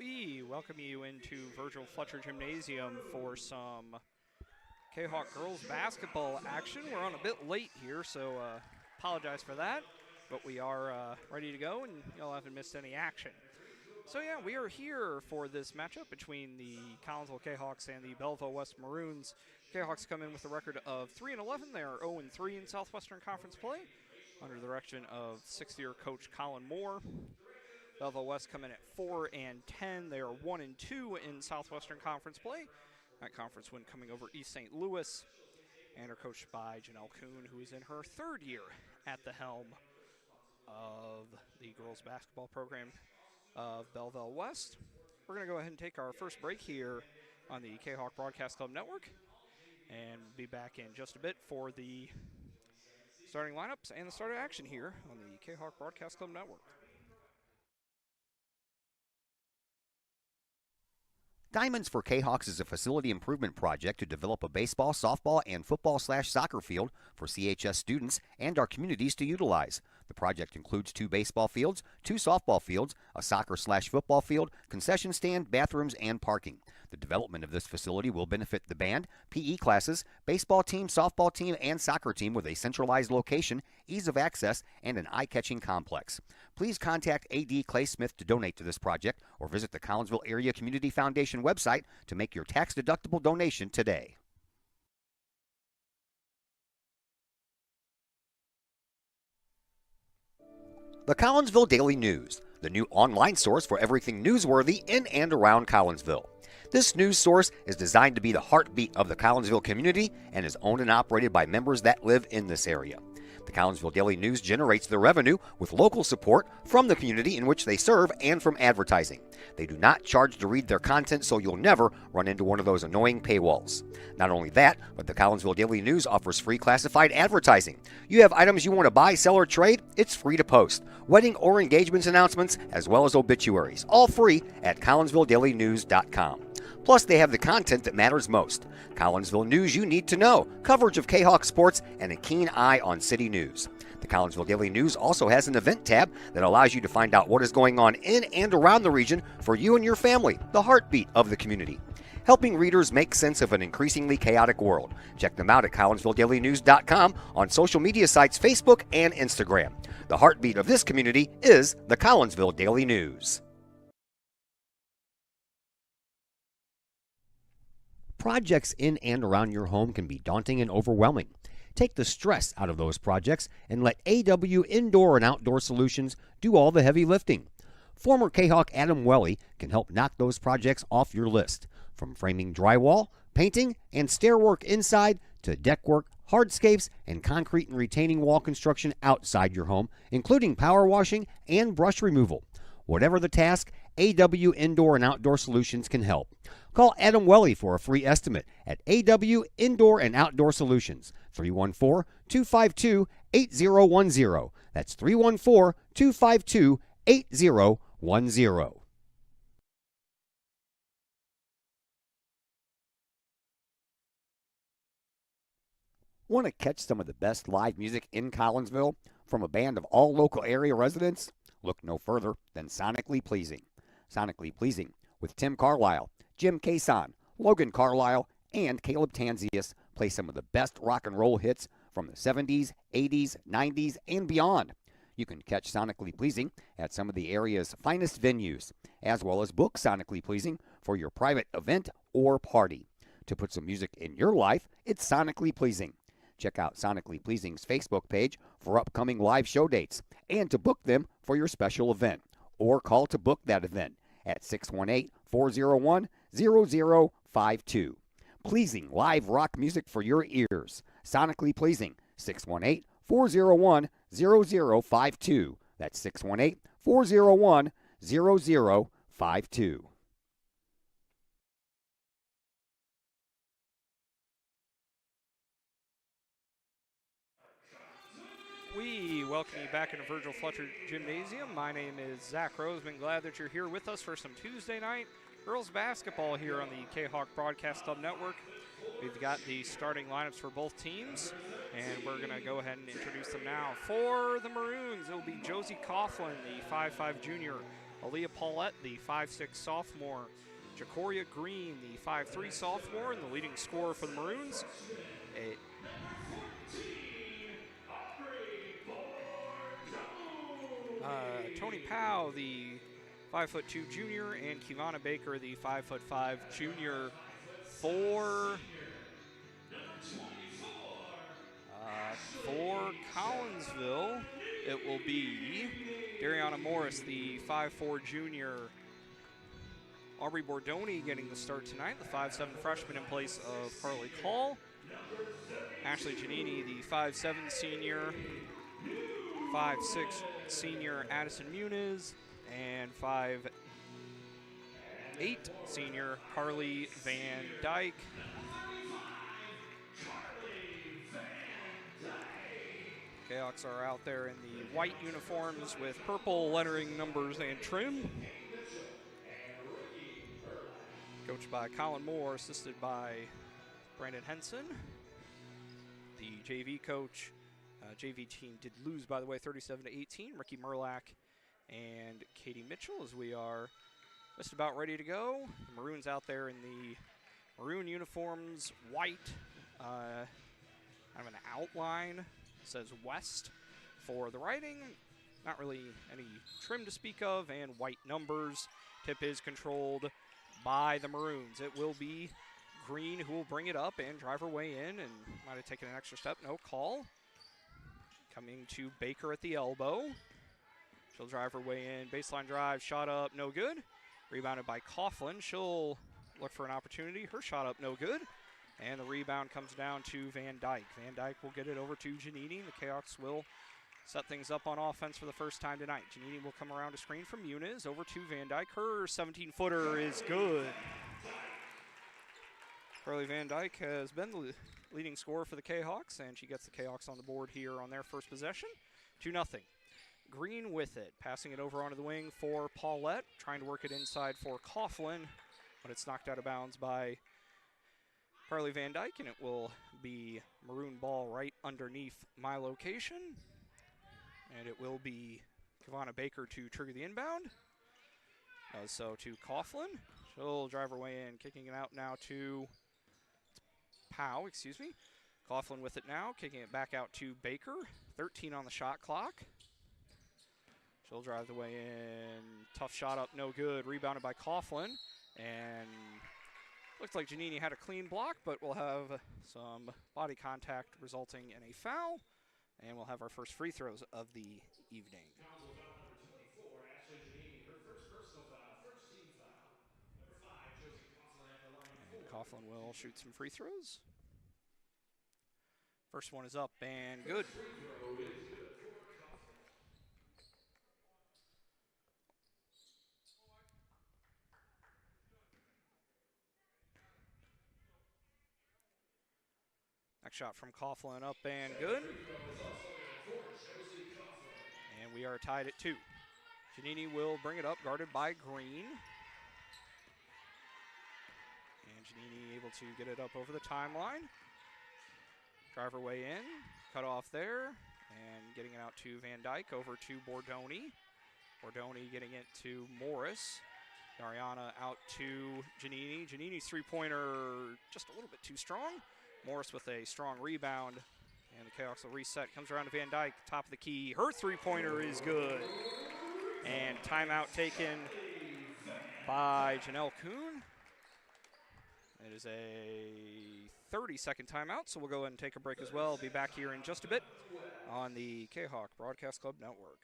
We welcome you into Virgil Fletcher Gymnasium for some Kahok girls basketball action. We're on a bit late here, so apologize for that, but we are ready to go, and y'all haven't missed any action. So yeah, we are here for this matchup between the Collinsville Kahawks and the Belleville West Maroons. Kahawks come in with a record of 3-11. They are 0-3 in Southwestern Conference play under the direction of sixth-year coach Colin Moore. Belleville West come in at 4-10. They are 1-2 in Southwestern Conference play. That conference win coming over East St. Louis, and are coached by Janelle Kuhn, who is in her third year at the helm of the girls basketball program of Belleville West. We're going to go ahead and take our first break here on the Kahok Broadcast Club Network, and be back in just a bit for the starting lineups and the start of action here on the Kahok Broadcast Club Network. Diamonds for Kahawks is a facility improvement project to develop a baseball, softball, and football/soccer field for CHS students and our communities to utilize. The project includes 2 baseball fields, 2 softball fields, a soccer/football field, concession stand, bathrooms, and parking. The development of this facility will benefit the band, PE classes, baseball team, softball team, and soccer team with a centralized location, ease of access, and an eye-catching complex. Please contact A.D. Clay Smith to donate to this project or visit the Collinsville Area Community Foundation website to make your tax-deductible donation today. The Collinsville Daily News, the new online source for everything newsworthy in and around Collinsville. This news source is designed to be the heartbeat of the Collinsville community and is owned and operated by members that live in this area. The Collinsville Daily News generates their revenue with local support from the community in which they serve and from advertising. They do not charge to read their content, so you'll never run into one of those annoying paywalls. Not only that, but the Collinsville Daily News offers free classified advertising. You have items you want to buy, sell, or trade? It's free to post. Wedding or engagements announcements, as well as obituaries, all free at collinsvilledailynews.com. Plus, they have the content that matters most. Collinsville news you need to know, coverage of Kahawk sports, and a keen eye on city news. The Collinsville Daily News also has an event tab that allows you to find out what is going on in and around the region for you and your family, the heartbeat of the community. Helping readers make sense of an increasingly chaotic world. Check them out at collinsvilledailynews.com, on social media sites Facebook and Instagram. The heartbeat of this community is the Collinsville Daily News. Projects in and around your home can be daunting and overwhelming. Take the stress out of those projects and let AW Indoor and Outdoor Solutions do all the heavy lifting. Former Kahawk Adam Welly can help knock those projects off your list. From framing drywall, painting, and stair work inside to deck work, hardscapes, and concrete and retaining wall construction outside your home, including power washing and brush removal. Whatever the task, AW Indoor and Outdoor Solutions can help. Call Adam Welly for a free estimate at AW Indoor and Outdoor Solutions, 314-252-8010. That's 314-252-8010. Want to catch some of the best live music in Collinsville from a band of all local area residents? Look no further than Sonically Pleasing. Sonically Pleasing with Tim Carlisle, Jim Cason, Logan Carlisle, and Caleb Tanzius play some of the best rock and roll hits from the 70s, 80s, 90s, and beyond. You can catch Sonically Pleasing at some of the area's finest venues, as well as book Sonically Pleasing for your private event or party. To put some music in your life, it's Sonically Pleasing. Check out Sonically Pleasing's Facebook page for upcoming live show dates and to book them for your special event, or call to book that event at 618-401-0052. Pleasing live rock music for your ears. Sonically Pleasing, 618-401-0052. That's 618-401-0052. We welcome you back into Virgil Fletcher Gymnasium. My name is Zach Roseman. Glad that you're here with us for some Tuesday night girls basketball here on the Kahawk Broadcast Club Network. We've got the starting lineups for both teams, and we're going to go ahead and introduce them now. For the Maroons, it will be Josie Coughlin, the 5'5 junior Aaliyah Paulette, the 5'6 sophomore. Jacoria Green, the 5'3 sophomore, and the leading scorer for the Maroons. Tony Powell, the 5'2 junior, and Kivana Baker, the 5'5 junior. For Collinsville, it will be Dariana Morris, the 5'4 junior. Aubrey Bordoni getting the start tonight, the 5'7 freshman in place of Carly Call. Ashley Giannini, the 5'7 senior. 5'6 senior Addison Muniz, and 5'8 senior Carly Van Dyke. Cahoks are out there in the white uniforms with purple lettering, numbers, and trim. Coached by Colin Moore, assisted by Brandon Henson. The JV coach, JV team did lose, by the way, 37-18. Ricky Merlack and Katie Mitchell, as we are just about ready to go. The Maroons out there in the maroon uniforms, white, kind of an outline, says West for the writing. Not really any trim to speak of, and white numbers. Tip is controlled by the Maroons. It will be Green who will bring it up and drive her way in, and might have taken an extra step. No call. Coming to Baker at the elbow. She'll drive her way in. Baseline drive, shot up, no good. Rebounded by Coughlin. She'll look for an opportunity. Her shot up, no good. And the rebound comes down to Van Dyke. Van Dyke will get it over to Giannini. The Cahoks will set things up on offense for the first time tonight. Giannini will come around a screen from Muniz over to Van Dyke. Her 17-footer is good. Carly Van Dyke has been the leading scorer for the Cahoks, and she gets the Cahoks on the board here on their first possession. 2-0. Green with it, passing it over onto the wing for Paulette, trying to work it inside for Coughlin, but it's knocked out of bounds by Carly Van Dyke, and it will be maroon ball right underneath my location. And it will be Kivana Baker to trigger the inbound. So to Coughlin. She'll drive her way in, kicking it out now to Powell, Coughlin with it now, kicking it back out to Baker. 13 on the shot clock. She'll drive the way in. Tough shot up, no good. Rebounded by Coughlin. And looks like Giannini had a clean block, but we'll have some body contact resulting in a foul. And we'll have our first free throws of the evening. And Coughlin will shoot some free throws. First one is up and good. Next shot from Coughlin, up and good. And we are tied at 2. Giannini will bring it up, guarded by Green. And Giannini able to get it up over the timeline. Drive her way in, cut off there, and getting it out to Van Dyke, over to Bordoni. Bordoni getting it to Morris. Dariana out to Giannini. Giannini's three-pointer just a little bit too strong. Morris with a strong rebound, and the Cahoks will reset. Comes around to Van Dyke, top of the key. Her three-pointer is good. And timeout taken by Janelle Kuhn. It is a 30-second timeout, so we'll go ahead and take a break as well. Be back here in just a bit on the Kahok Broadcast Club Network.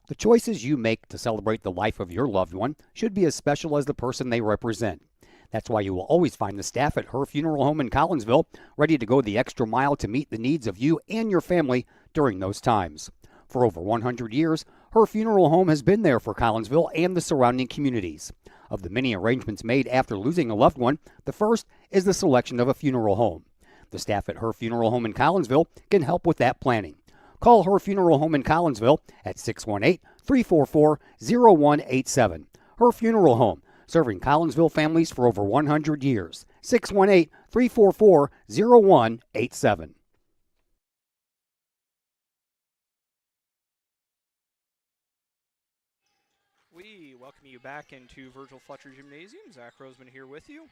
The choices you make to celebrate the life of your loved one should be as special as the person they represent. That's why you will always find the staff at Her Funeral Home in Collinsville ready to go the extra mile to meet the needs of you and your family during those times. For over 100 years, Her Funeral Home has been there for Collinsville and the surrounding communities. Of the many arrangements made after losing a loved one, the first is the selection of a funeral home. The staff at Her Funeral Home in Collinsville can help with that planning. Call Her Funeral Home in Collinsville at 618-344-0187. Her Funeral Home, serving Collinsville families for over 100 years. 618-344-0187. you back into Virgil Fletcher Gymnasium. Zach Roseman here with you.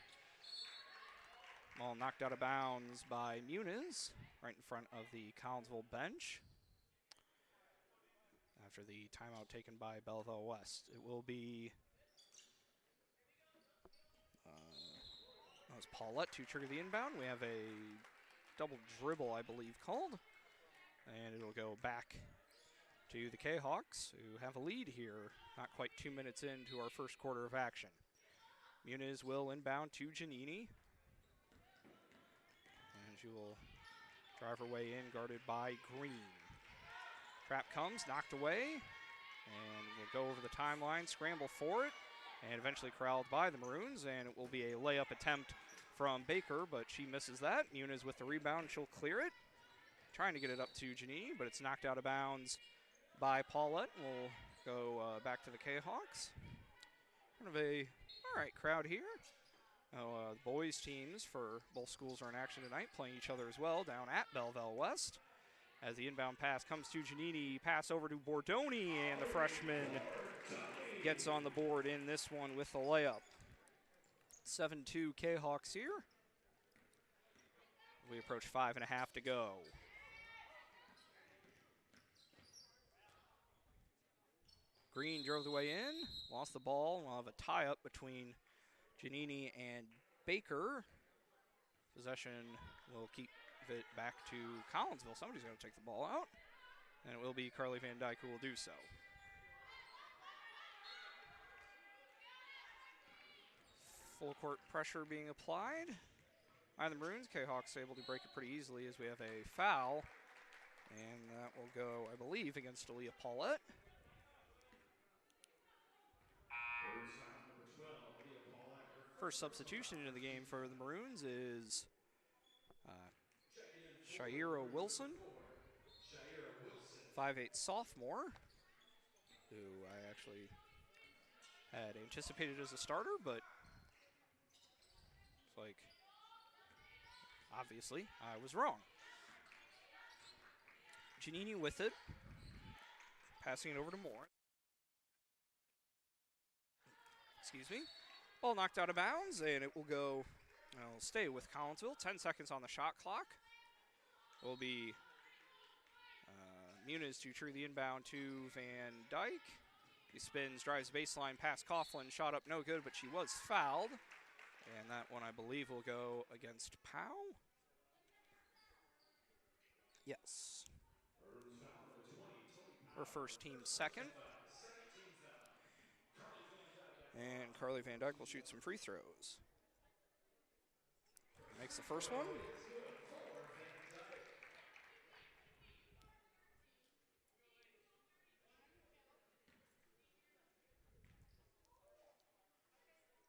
Ball knocked out of bounds by Muniz, right in front of the Collinsville bench. After the timeout taken by Belleville West. It will be that was Paulette to trigger the inbound. We have a double dribble, I believe, called. And it'll go back to the Kahawks, who have a lead here, not quite 2 minutes into our first quarter of action. Muniz will inbound to Giannini. And she will drive her way in, guarded by Green. Trap comes, knocked away, and will go over the timeline, scramble for it, and eventually corralled by the Maroons, and it will be a layup attempt from Baker, but she misses that. Muniz with the rebound, she'll clear it. Trying to get it up to Giannini, but it's knocked out of bounds by Paulette. We'll go back to the Kahawks. Kind of a all right crowd here. The boys teams for both schools are in action tonight, playing each other as well down at Belleville West. As the inbound pass comes to Giannini, pass over to Bordoni, and the freshman gets on the board in this one with the layup. 7-2 Kahawks here. We approach 5.5 to go. Green drove the way in, lost the ball. We'll have a tie-up between Giannini and Baker. Possession will keep it back to Collinsville. Somebody's going to take the ball out, and it will be Carly Van Dyke who will do so. Full court pressure being applied by the Maroons. Kahawks able to break it pretty easily as we have a foul, and that will go, I believe, against Aaliyah Paulette. First substitution into the game for the Maroons is Shaira Wilson, 5'8" sophomore, who I actually had anticipated as a starter, but it's like, obviously, I was wrong. Giannini with it, passing it over to Moore. Excuse me. Ball knocked out of bounds, and it will go, it'll stay with Collinsville. 10 seconds on the shot clock. It will be Muniz to trigger the inbound to Van Dyke. He spins, drives baseline past Coughlin, shot up no good, but she was fouled. And that one, I believe, will go against Powell. Yes. Her first, team second. And Carly Van Dyke will shoot some free throws. Makes the first one.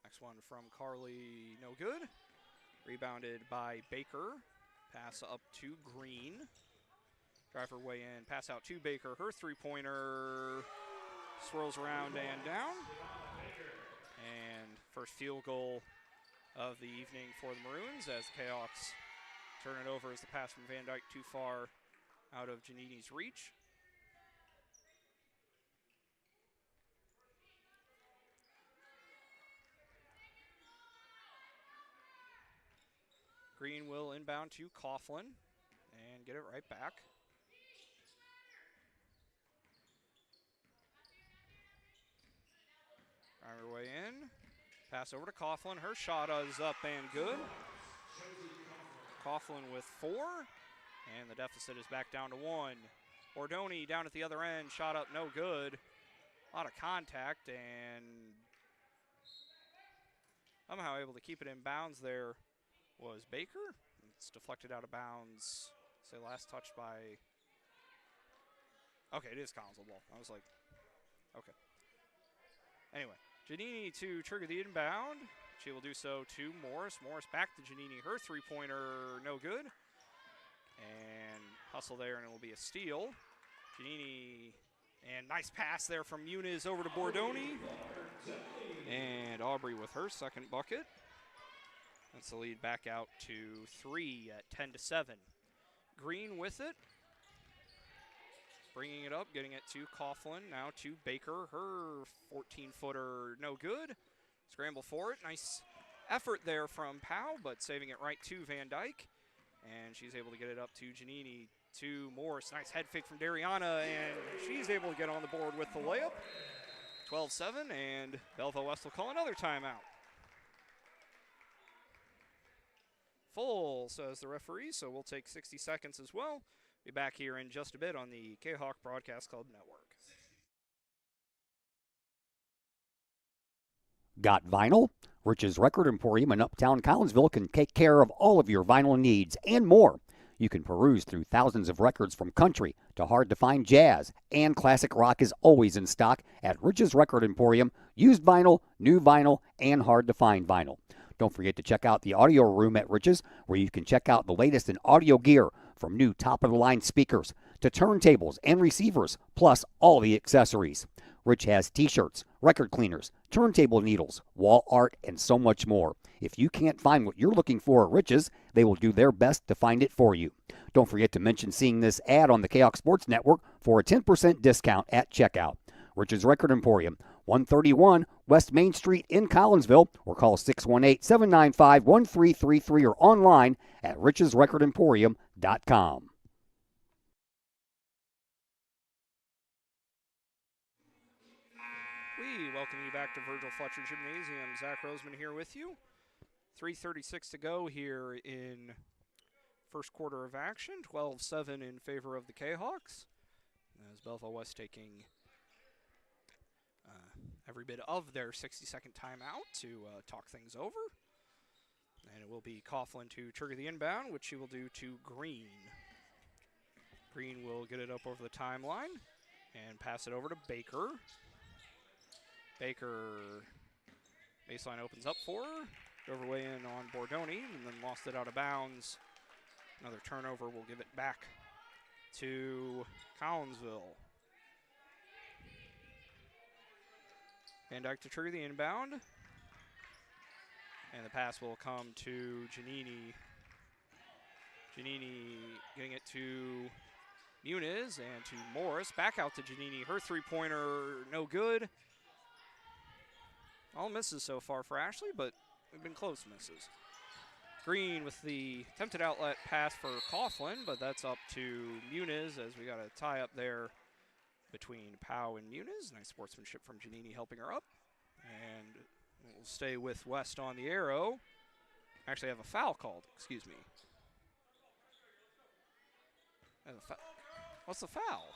Next one from Carly, no good. Rebounded by Baker. Pass up to Green. Drive her way in, pass out to Baker. Her three-pointer swirls around and down. And first field goal of the evening for the Maroons as the Kahawks turn it over as the pass from Van Dyke too far out of Giannini's reach. Green will inbound to Coughlin and get it right back. Drive her way in. Pass over to Coughlin. Her shot is up and good. Coughlin with 4. And the deficit is back down to 1. Bordoni down at the other end. Shot up no good. A lot of contact and somehow able to keep it in bounds there was Baker. It's deflected out of bounds. Say last touched by... Okay, it is Collinsville ball. I was like, okay. Anyway, Giannini to trigger the inbound. She will do so to Morris. Morris back to Giannini. Her three-pointer, no good. And hustle there, and it will be a steal. Giannini, and nice pass there from Muniz over to Bordoni. And Aubrey with her second bucket. That's the lead back out to 3 at 10-7. Green with it. bringing it up, getting it to Coughlin, now to Baker. Her 14-footer, no good. Scramble for it. Nice effort there from Powell, but saving it right to Van Dyke. And she's able to get it up to Giannini, to Morris. Nice head fake from Dariana, and she's able to get on the board with the layup. 12-7, and Belleville West will call another timeout. Full, says the referee, so we'll take 60 seconds as well. Be back here in just a bit on the Kahok Broadcast Club Network. Got vinyl? Rich's Record Emporium in Uptown Collinsville can take care of all of your vinyl needs and more. You can peruse through thousands of records from country to hard-to-find jazz, and classic rock is always in stock at Rich's Record Emporium. Used vinyl, new vinyl, and hard-to-find vinyl. Don't forget to check out the audio room at Rich's, where you can check out the latest in audio gear, from new top-of-the-line speakers to turntables and receivers, plus all the accessories. Rich has t-shirts, record cleaners, turntable needles, wall art, and so much more. If you can't find what you're looking for at Rich's, they will do their best to find it for you. Don't forget to mention seeing this ad on the Kahok Sports Network for a 10% discount at checkout. Rich's Record Emporium, 131 West Main Street in Collinsville, or call 618-795-1333 or online at richesrecordemporium.com. We welcome you back to Virgil Fletcher Gymnasium. Zach Roseman here with you. 3:36 to go here in first quarter of action. 12-7 in favor of the Kahawks, as Belleville West taking every bit of their 60-second timeout to talk things over. And it will be Coughlin to trigger the inbound, which she will do to Green. Green will get it up over the timeline and pass it over to Baker. Baker, baseline opens up for her. Drove her way in on Bordoni and then lost it out of bounds. Another turnover will give it back to Collinsville. Van Dyke to trigger the inbound. And the pass will come to Giannini. Giannini getting it to Muniz and to Morris. Back out to Giannini. Her three-pointer, no good. All misses so far for Ashley, but we've been close misses. Green with the attempted outlet pass for Coughlin, but that's up to Muniz as we got a tie up there between Powell and Muniz. Nice sportsmanship from Giannini helping her up. And we'll stay with West on the arrow. Actually, I have a foul called, excuse me. What's the foul?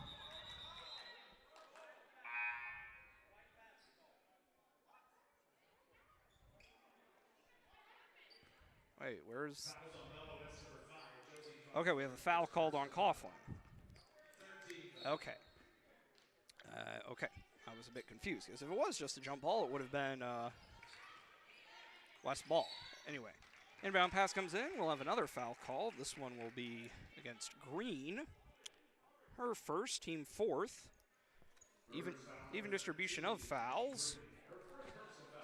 Wait, where's... Okay, we have a foul called on Coughlin. Okay. Okay, I was a bit confused, because if it was just a jump ball, it would have been West ball. Anyway, inbound pass comes in. We'll have another foul called. This one will be against Green. Her first, team fourth. Even distribution of fouls.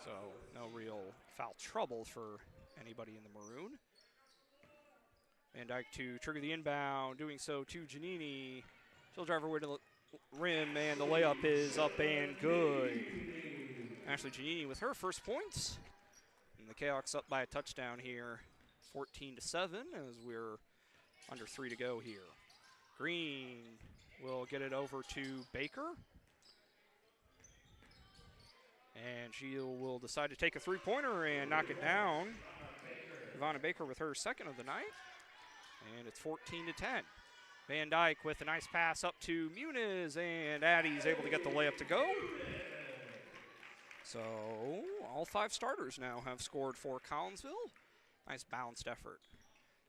So no real foul trouble for anybody in the maroon. Van Dyke to trigger the inbound, doing so to Giannini. She'll drive her way to the rim, and the layup is up and good. Ashley Giannini with her first points. And the Kahawks up by a touchdown here, 14-7, as we're under 3 to go here. Green will get it over to Baker. And she will decide to take a three-pointer and knock it down. Ivana Baker with her second of the night. And it's 14-10. Van Dyke with a nice pass up to Muniz, and Addie's able to get the layup to go. So all 5 starters now have scored for Collinsville. Nice balanced effort.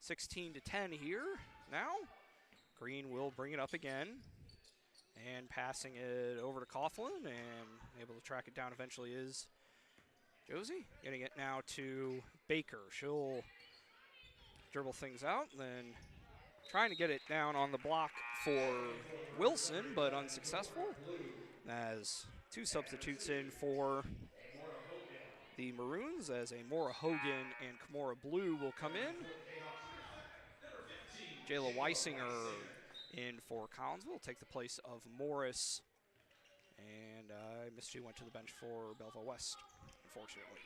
16-10 here now. Green will bring it up again. And passing it over to Coughlin, and able to track it down eventually is Josie. Getting it now to Baker. She'll dribble things out, and then trying to get it down on the block for Wilson, but unsuccessful, as 2 substitutes in for the Maroons, as a Maura Hogan and Kamora Blue will come in. Jayla Weisinger in for Collinsville. Take the place of Morris. And Misty went to the bench for Belleville West, unfortunately.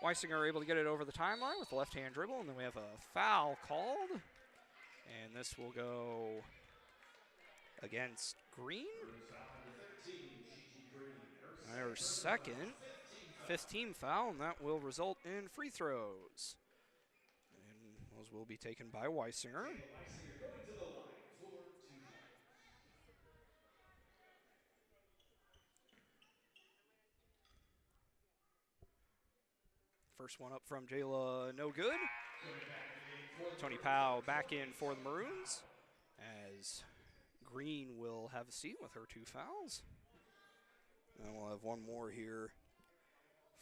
Weisinger able to get it over the timeline with the left-hand dribble, and then we have a foul called. And this will go against Green. Their second, 5th team foul, and that will result in free throws. And those will be taken by Weisinger. First one up from Jayla, no good. Tony Powell back in for the Maroons, as Green will have a seat with her 2 fouls. And we'll have one more here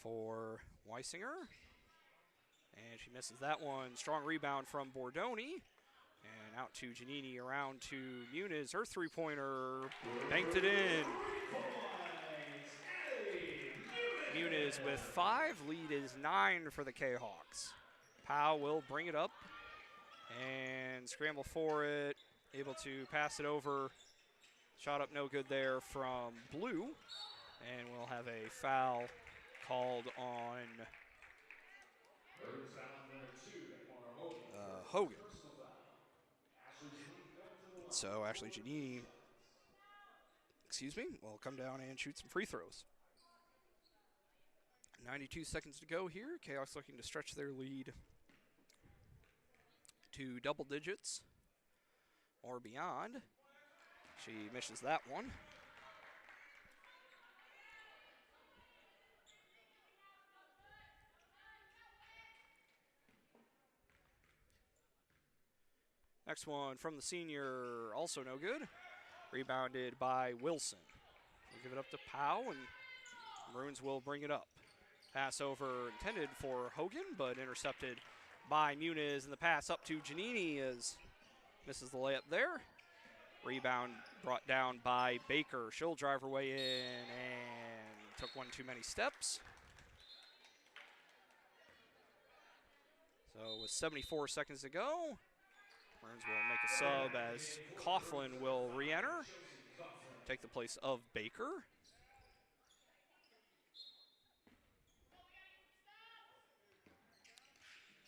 for Weisinger. And she misses that one. Strong rebound from Bordoni. And out to Giannini, around to Muniz. Her 3-pointer, banked it in. Muniz with 5. Lead is 9 for the Kahawks. Powell will bring it up and scramble for it. Able to pass it over. Shot up no good there from Blue. And we'll have a foul called on Hogan. So Ashley Giannini, will come down and shoot some free throws. 92 seconds to go here. Chaos looking to stretch their lead to double digits or beyond. She misses that one. Next one from the senior, also no good. Rebounded by Wilson. We'll give it up to Powell, and Maroons will bring it up. Pass over intended for Hogan, but intercepted by Muniz, and the pass up to Giannini as misses the layup there. Rebound brought down by Baker. She'll drive her way in and took one too many steps. So with 74 seconds to go, Maroons will make a sub as Coughlin will re-enter, take the place of Baker.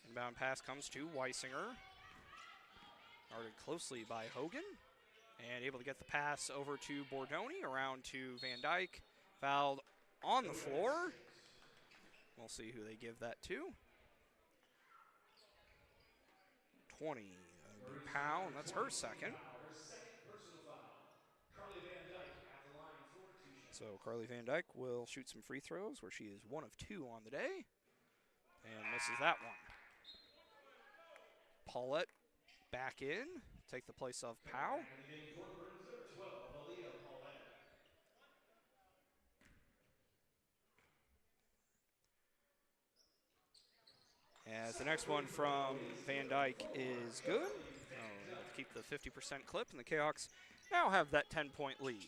Inbound pass comes to Weisinger. Guarded closely by Hogan. And able to get the pass over to Bordoni, around to Van Dyke. Fouled on the floor. We'll see who they give that to. 20. Powell, and that's her second. So Carly Van Dyke will shoot some free throws, where she is 1 of 2 on the day. And misses that one. Paulette back in, take the place of Powell. As the next one from Van Dyke is good. Able to keep the 50% clip, and the Kahawks now have that 10-point lead.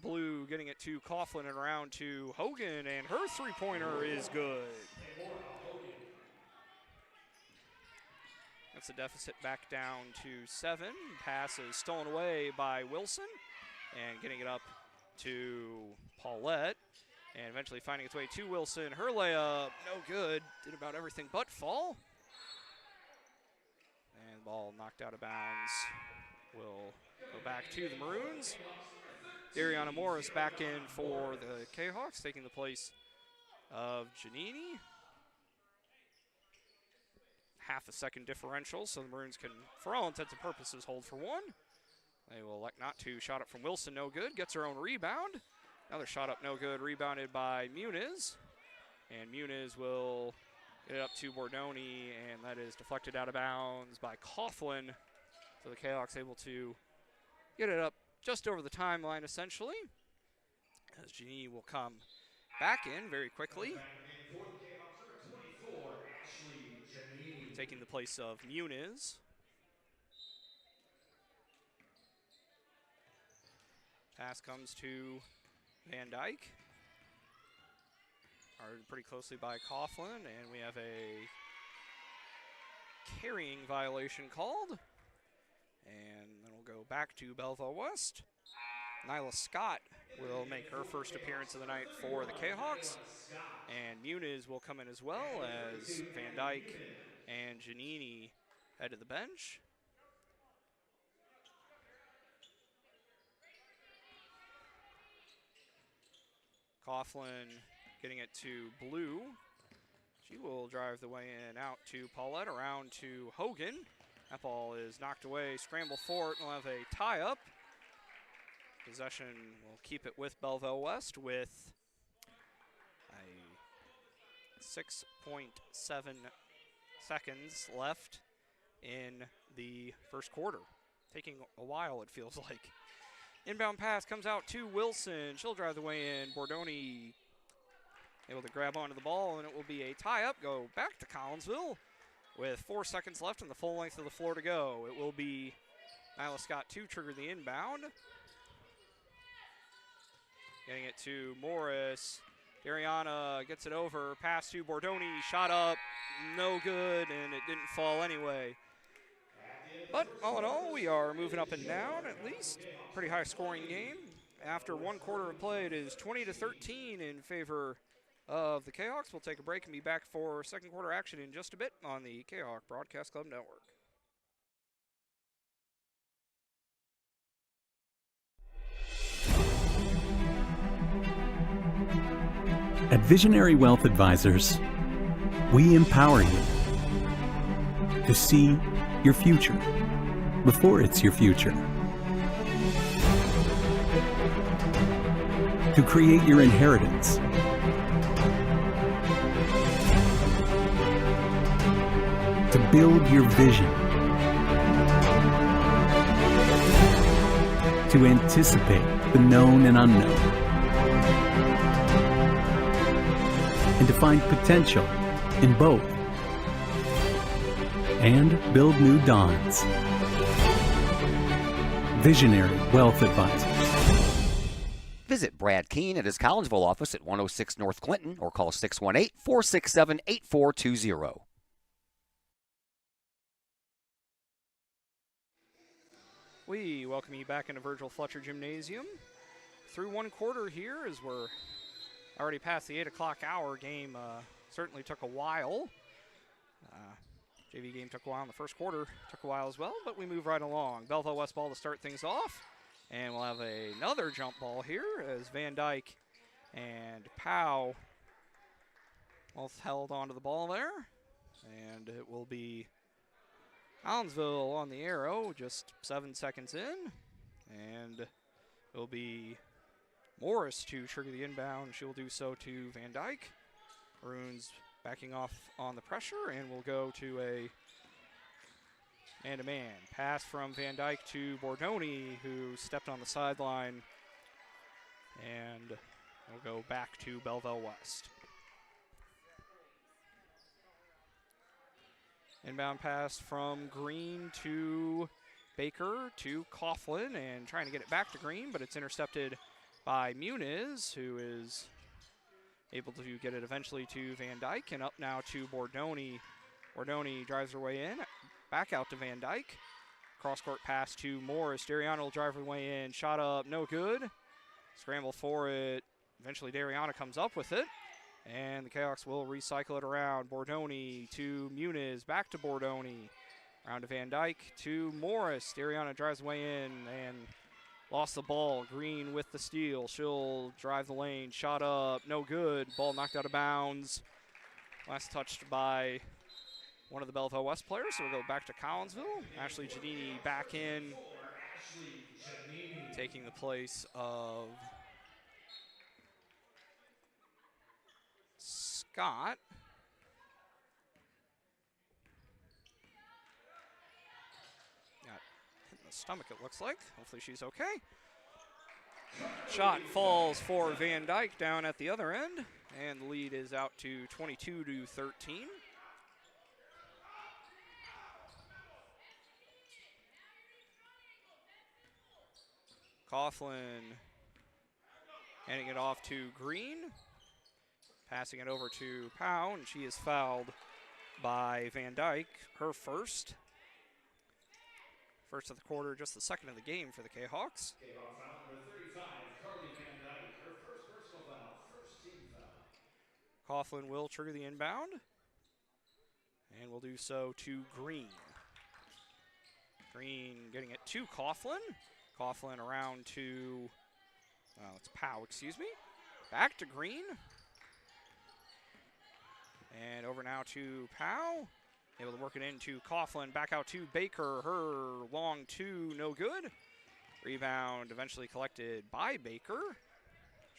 Blue getting it to Coughlin and around to Hogan, and her 3-pointer is good. That's the deficit back down to 7. Pass is stolen away by Wilson, and getting it up to Paulette, and eventually finding its way to Wilson. Her layup, no good. Did about everything but fall. And the ball knocked out of bounds. Will go back to the Maroons. Dariana Morris back in for the Kahawks, taking the place of Giannini. Half a second differential, so the Maroons can, for all intents and purposes, hold for 1. They will elect not to. Shot up from Wilson, no good. Gets her own rebound. Another shot up, no good. Rebounded by Muniz. And Muniz will get it up to Bordoni, and that is deflected out of bounds by Coughlin. So the Kahawks able to get it up just over the timeline, essentially. As Giannini will come back in very quickly. Taking the place of Muniz. Pass comes to Van Dyke. Guarded pretty closely by Coughlin, and we have a carrying violation called. And then we'll go back to Belleville West. Nyla Scott will make her first appearance of the night for the Kahawks. And Muniz will come in as well as Van Dyke and Giannini head to the bench. Coughlin getting it to Blue. She will drive the way in out to Paulette, around to Hogan. That ball is knocked away, scramble for it, and we'll have a tie-up. Possession will keep it with Belleville West with a 6.7 seconds left in the first quarter. Taking a while, it feels like. Inbound pass comes out to Wilson. She'll drive the way in. Bordoni able to grab onto the ball, and it will be a tie-up. Go back to Collinsville with 4 seconds left and the full length of the floor to go. It will be Nyla Scott to trigger the inbound. Getting it to Morris. Dariana gets it over. Pass to Bordoni. Shot up. No good, and it didn't fall anyway. But all in all, we are moving up and down at least. Pretty high scoring game. After 1 quarter of play, it is 20-13 in favor of the Kahawks. We'll take a break and be back for second quarter action in just a bit on the Kahawk Broadcast Club Network. At Visionary Wealth Advisors, we empower you to see your future before it's your future, to create your inheritance, to build your vision, to anticipate the known and unknown, and to find potential in both, and build new dawns. Visionary Wealth Advisors. Visit Brad Keene at his Collinsville office at 106 North Clinton or call 618-467-8420. We welcome you back into Virgil Fletcher Gymnasium. Through 1 quarter here, as we're already past the 8 o'clock hour. Game certainly took a while. JV game took a while in the first quarter, took a while as well, but we move right along. Belleville West ball to start things off, and we'll have another jump ball here as Van Dyke and Powell both held onto the ball there, and it will be Collinsville on the arrow, just 7 seconds in, and it'll be Morris to trigger the inbound. She'll do so to Van Dyke. Maroons backing off on the pressure, and we'll go to a man-to-man. Pass from Van Dyke to Bordoni, who stepped on the sideline, and we'll go back to Belleville West. Inbound pass from Green to Baker to Coughlin, and trying to get it back to Green, but it's intercepted by Muniz, who is able to get it eventually to Van Dyke, and up now to Bordoni. Bordoni drives her way in, back out to Van Dyke. Cross-court pass to Morris. Dariana will drive her way in, shot up, no good. Scramble for it. Eventually Dariana comes up with it, and the Kahawks will recycle it around. Bordoni to Muniz, back to Bordoni. Around to Van Dyke to Morris. Dariana drives way in and lost the ball. Green with the steal. She'll drive the lane. Shot up. No good. Ball knocked out of bounds. Last touched by one of the Belleville West players. So we'll go back to Collinsville. Ashley Giannini back in, taking the place of Scott. Stomach, it looks like. Hopefully she's okay. Shot falls for Van Dyke down at the other end, and the lead is out to 22-13. Coughlin handing it off to Green, passing it over to Powell, and she is fouled by Van Dyke, her first. First of the quarter, just the second of the game for the Kahawks. Kahok foul number 35, Carly Van Dyke, her first personal foul, first team foul. Coughlin will trigger the inbound, and will do so to Green. Green getting it to Coughlin. Coughlin around to, it's Powell, excuse me. Back to Green. And over now to Powell. Able to work it into Coughlin. Back out to Baker. Her long two, no good. Rebound eventually collected by Baker.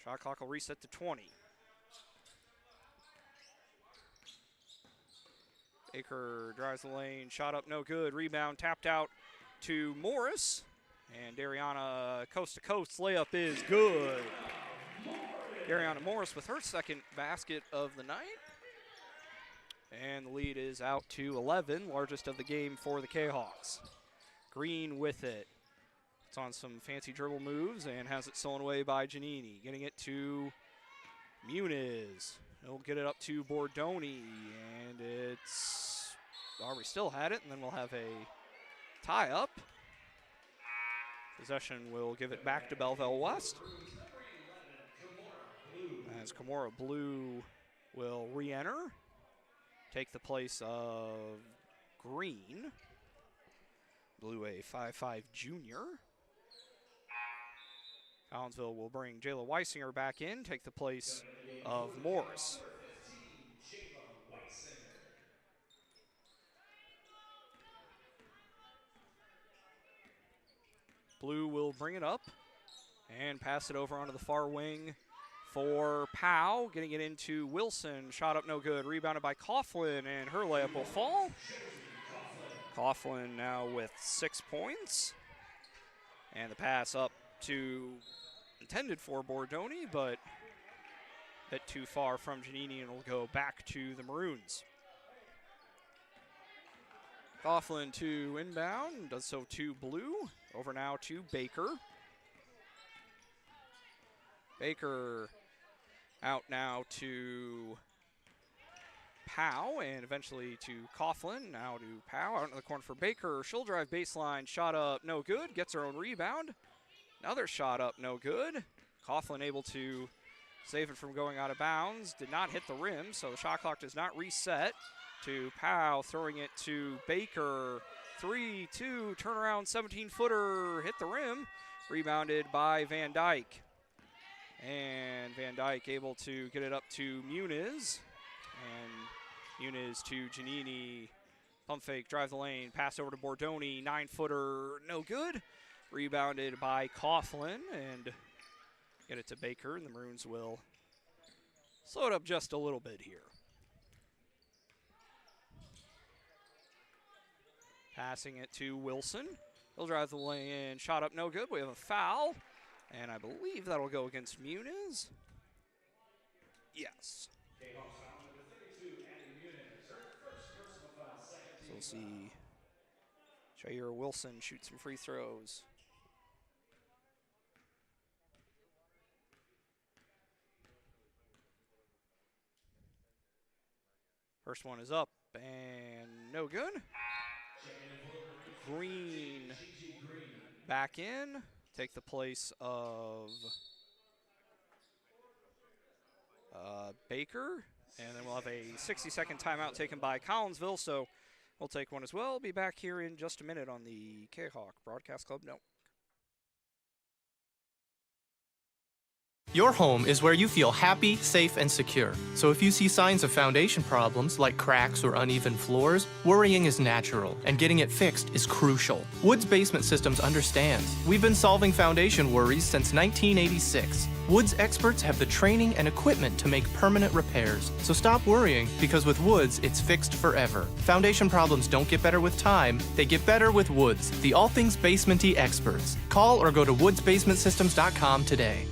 Shot clock will reset to 20. Baker drives the lane. Shot up, no good. Rebound tapped out to Morris. And Dariana coast to coast layup is good. Dariana Morris with her second basket of the night. And the lead is out to 11, largest of the game for the Kahawks. Green with it. It's on some fancy dribble moves and has it stolen away by Giannini. Getting it to Muniz. He'll get it up to Bordoni, and it's Aubrey still had it, and then we'll have a tie-up. Possession will give it back to Belleville West. As Kimura Blue will re-enter. Take the place of Green. Blue, a 5'5" junior. Collinsville will bring Jayla Weisinger back in, take the place of Morris. Blue will bring it up and pass it over onto the far wing for Powell, getting it into Wilson. Shot up, no good. Rebounded by Coughlin, and her layup will fall. Coughlin now with 6 points. And the pass up to, intended for Bordoni, but a bit too far from Giannini, and will go back to the Maroons. Coughlin to inbound, does so to Blue. Over now to Baker. Baker out now to Powell, and eventually to Coughlin. Now to Powell, out in the corner for Baker. She'll drive baseline, shot up, no good. Gets her own rebound. Another shot up, no good. Coughlin able to save it from going out of bounds. Did not hit the rim, so the shot clock does not reset. To Powell, throwing it to Baker. 3-2, turnaround 17-footer, hit the rim. Rebounded by Van Dyke. And Van Dyke able to get it up to Muniz. And Muniz to Giannini. Pump fake, drive the lane, pass over to Bordoni. 9-footer, no good. Rebounded by Coughlin, and get it to Baker, and the Maroons will slow it up just a little bit here. Passing it to Wilson. He'll drive the lane, shot up, no good. We have a foul, and I believe that'll go against Muniz. Yes. So we'll see Jair Wilson shoot some free throws. First one is up, and no good. Green back in, take the place of Baker, and then we'll have a 60-second timeout taken by Collinsville, so we'll take one as well. Be back here in just a minute on the Kahok Broadcast Club Network. Your home is where you feel happy, safe, and secure. So if you see signs of foundation problems like cracks or uneven floors, worrying is natural, and getting it fixed is crucial. Woods Basement Systems understands. We've been solving foundation worries since 1986. Woods experts have the training and equipment to make permanent repairs. So stop worrying, because with Woods, it's fixed forever. Foundation problems don't get better with time, they get better with Woods, the all things basement-y experts. Call or go to woodsbasementsystems.com today.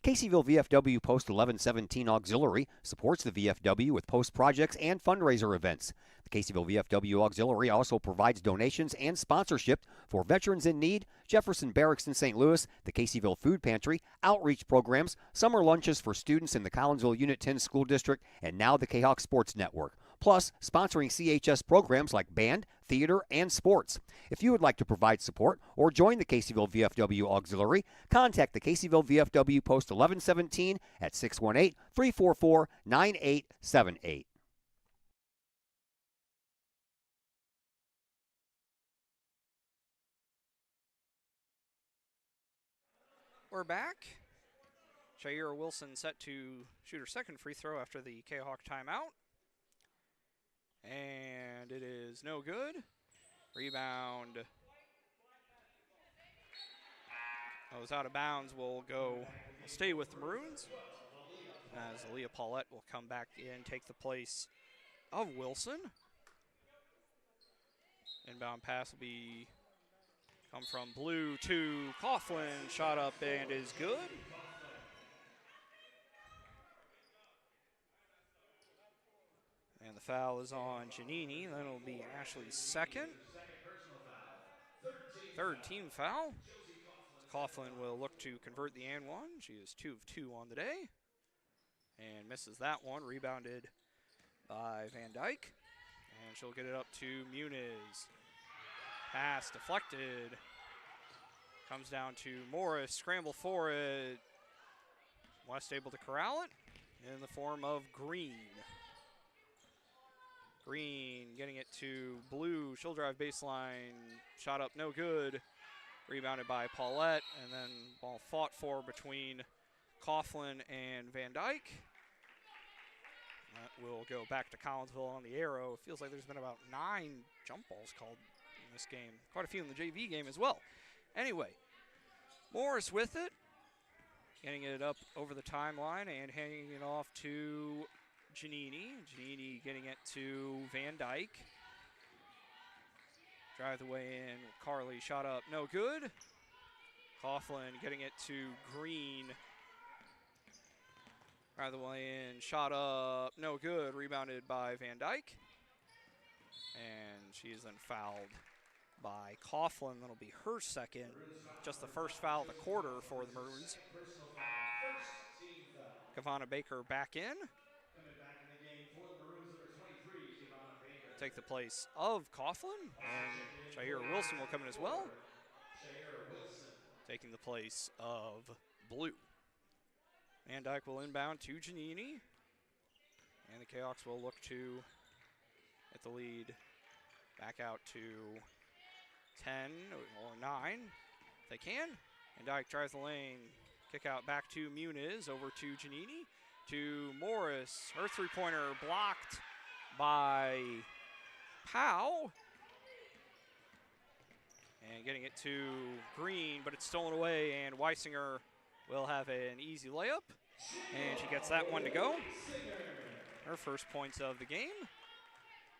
Caseyville VFW Post 1117 Auxiliary supports the VFW with post projects and fundraiser events. The Caseyville VFW Auxiliary also provides donations and sponsorship for veterans in need, Jefferson Barracks in St. Louis, the Caseyville Food Pantry, outreach programs, summer lunches for students in the Collinsville Unit 10 School District, and now the Kahok Sports Network. plus sponsoring CHS programs like band, theater, and sports. If you would like to provide support or join the Caseyville VFW Auxiliary, contact the Caseyville VFW Post 1117 at 618-344-9878. We're back. Shaira Wilson set to shoot her second free throw after the Kahok timeout. And it is no good. Rebound. Oh, it's out of bounds. Will stay with the Maroons. As Aaliyah Paulette will come back in, take the place of Wilson. Inbound pass will come from Blue to Coughlin. Shot up and is good. And the foul is on Giannini. Then it'll be Ashley's second. Third team foul. Coughlin will look to convert the and one. She is 2 of 2 on the day. And misses that one. Rebounded by Van Dyke. And she'll get it up to Muniz. Pass deflected. Comes down to Morris. Scramble for it. West able to corral it in the form of Green. Green getting it to Blue. She'll drive baseline. Shot up, no good. Rebounded by Paulette. And then ball fought for between Coughlin and Van Dyke. That will go back to Collinsville on the arrow. It feels like there's been about 9 jump balls called in this game. Quite a few in the JV game as well. Anyway, Morris with it. Getting it up over the timeline and handing it off to Giannini. Giannini getting it to Van Dyke. Drive the way in. Carly shot up, no good. Coughlin getting it to Green. Drive the way in, shot up, no good. Rebounded by Van Dyke. And she is then fouled by Coughlin. That'll be her second. Just the first foul of the quarter for the Maroons. Kavana Baker back in. Take the place of Coughlin, and Shaira Wilson will come in as well. Taking the place of Blue. Van Dyke will inbound to Giannini, and the Cahoks will look to get the lead back out to 10 or 9 if they can. Van Dyke drives the lane, kick out back to Muniz, over to Giannini, to Morris. Her three-pointer blocked by Powell. And getting it to Green, but it's stolen away, and Weisinger will have an easy layup. And she gets that one to go. Her first points of the game.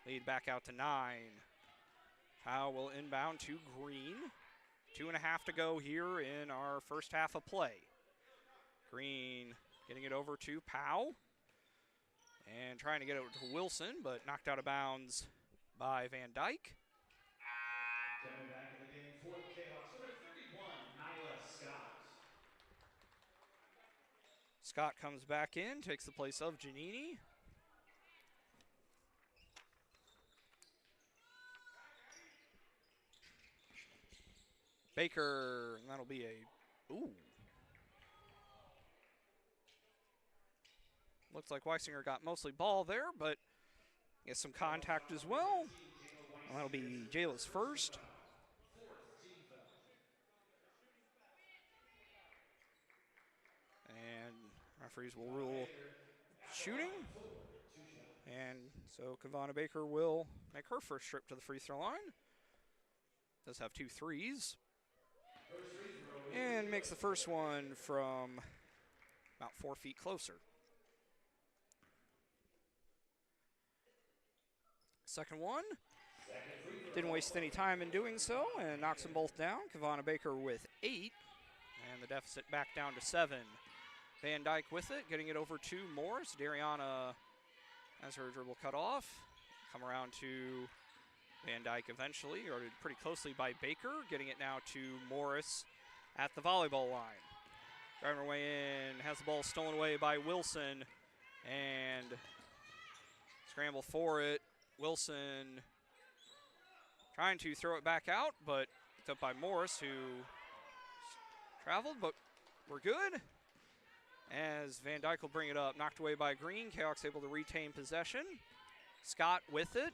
Lead back out to 9. Powell will inbound to Green. 2.5 to go here in our first half of play. Green getting it over to Powell. And trying to get it to Wilson, but knocked out of bounds by Van Dyke. Coming back in the game for the Cahoks, number 31, Nyla Scott. Scott comes back in, takes the place of Giannini. Baker, and that'll be a, ooh. Looks like Weisinger got mostly ball there, but gets some contact as well. And that'll be Jayla's first. And referees will rule shooting. And so Kavana Baker will make her first trip to the free throw line. Does have 2 threes. And makes the first one from about 4 feet closer. Second one. Didn't waste any time in doing so and knocks them both down. Kavana Baker with 8. And the deficit back down to 7. Van Dyke with it, getting it over to Morris. Dariana has her dribble cut off. Come around to Van Dyke eventually, guarded pretty closely by Baker. Getting it now to Morris at the volleyball line. Driving her way in, has the ball stolen away by Wilson. And Scramble for it. Wilson trying to throw it back out, but picked up by Morris, who traveled, but we're good. As Van Dyke will bring it up, knocked away by Green. Kahok's able to retain possession. Scott with it.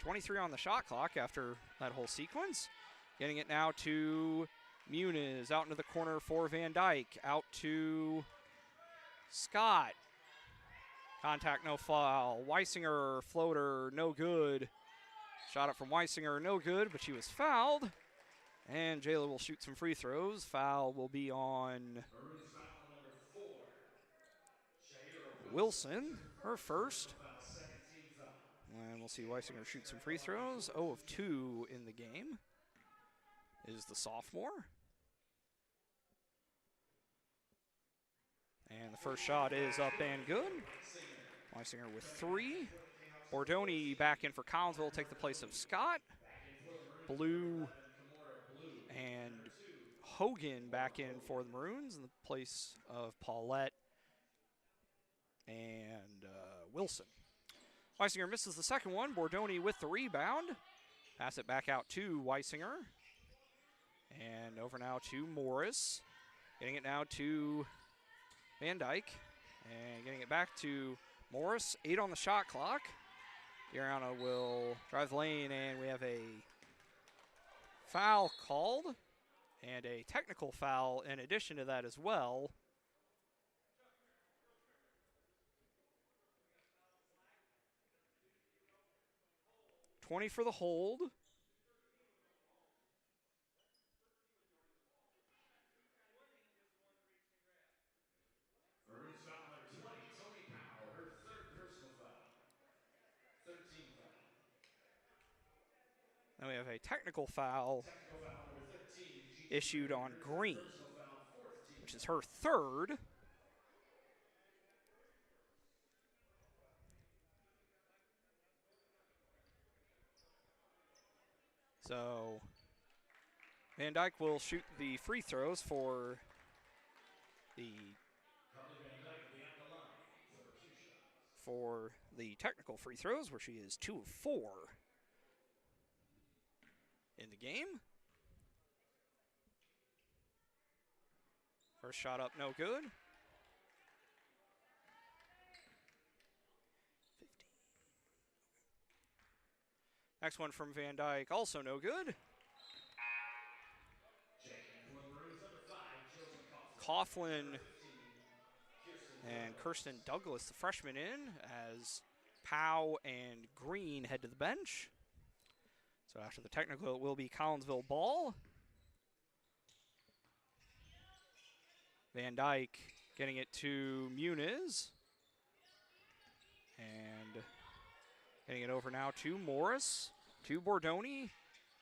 23 on the shot clock after that whole sequence. Getting it now to Muniz, out into the corner for Van Dyke. Out to Scott. Contact, no foul. Weisinger, floater, no good. Shot up from Weisinger, no good, but she was fouled. And Jayla will shoot some free throws. Foul will be on Wilson, her first. And we'll see Weisinger shoot some free throws. 0 of 2 in the game is the sophomore. And the first shot is up and good. Weisinger with 3. Bordoni back in for Collinsville, take the place of Scott. Blue and Hogan back in for the Maroons in the place of Paulette and Wilson. Weisinger misses the second one. Bordoni with the rebound. Pass it back out to Weisinger. And over now to Morris. Getting it now to Van Dyke. And getting it back to Morris. 8 on the shot clock. Giariano will drive the lane, and we have a foul called. And a technical foul in addition to that as well. $20 for the hold. Maroons foul number 20, Tony Powell, her third personal foul. 13th foul. Then we have a technical foul Number 13, issued on Green, personal foul, 4th team. which is her third. So Van Dyke will shoot the free throws for the technical free throws, where she is 2 of 4 in the game. First shot up, no good. 15. Next one from Van Dyke, also no good. Coughlin and Kirsten Douglas, the freshman, in as Powell and Green head to the bench. So after the technical, it will be Collinsville ball. Van Dyke getting it to Muniz. And getting it over now to Morris, to Bordoni,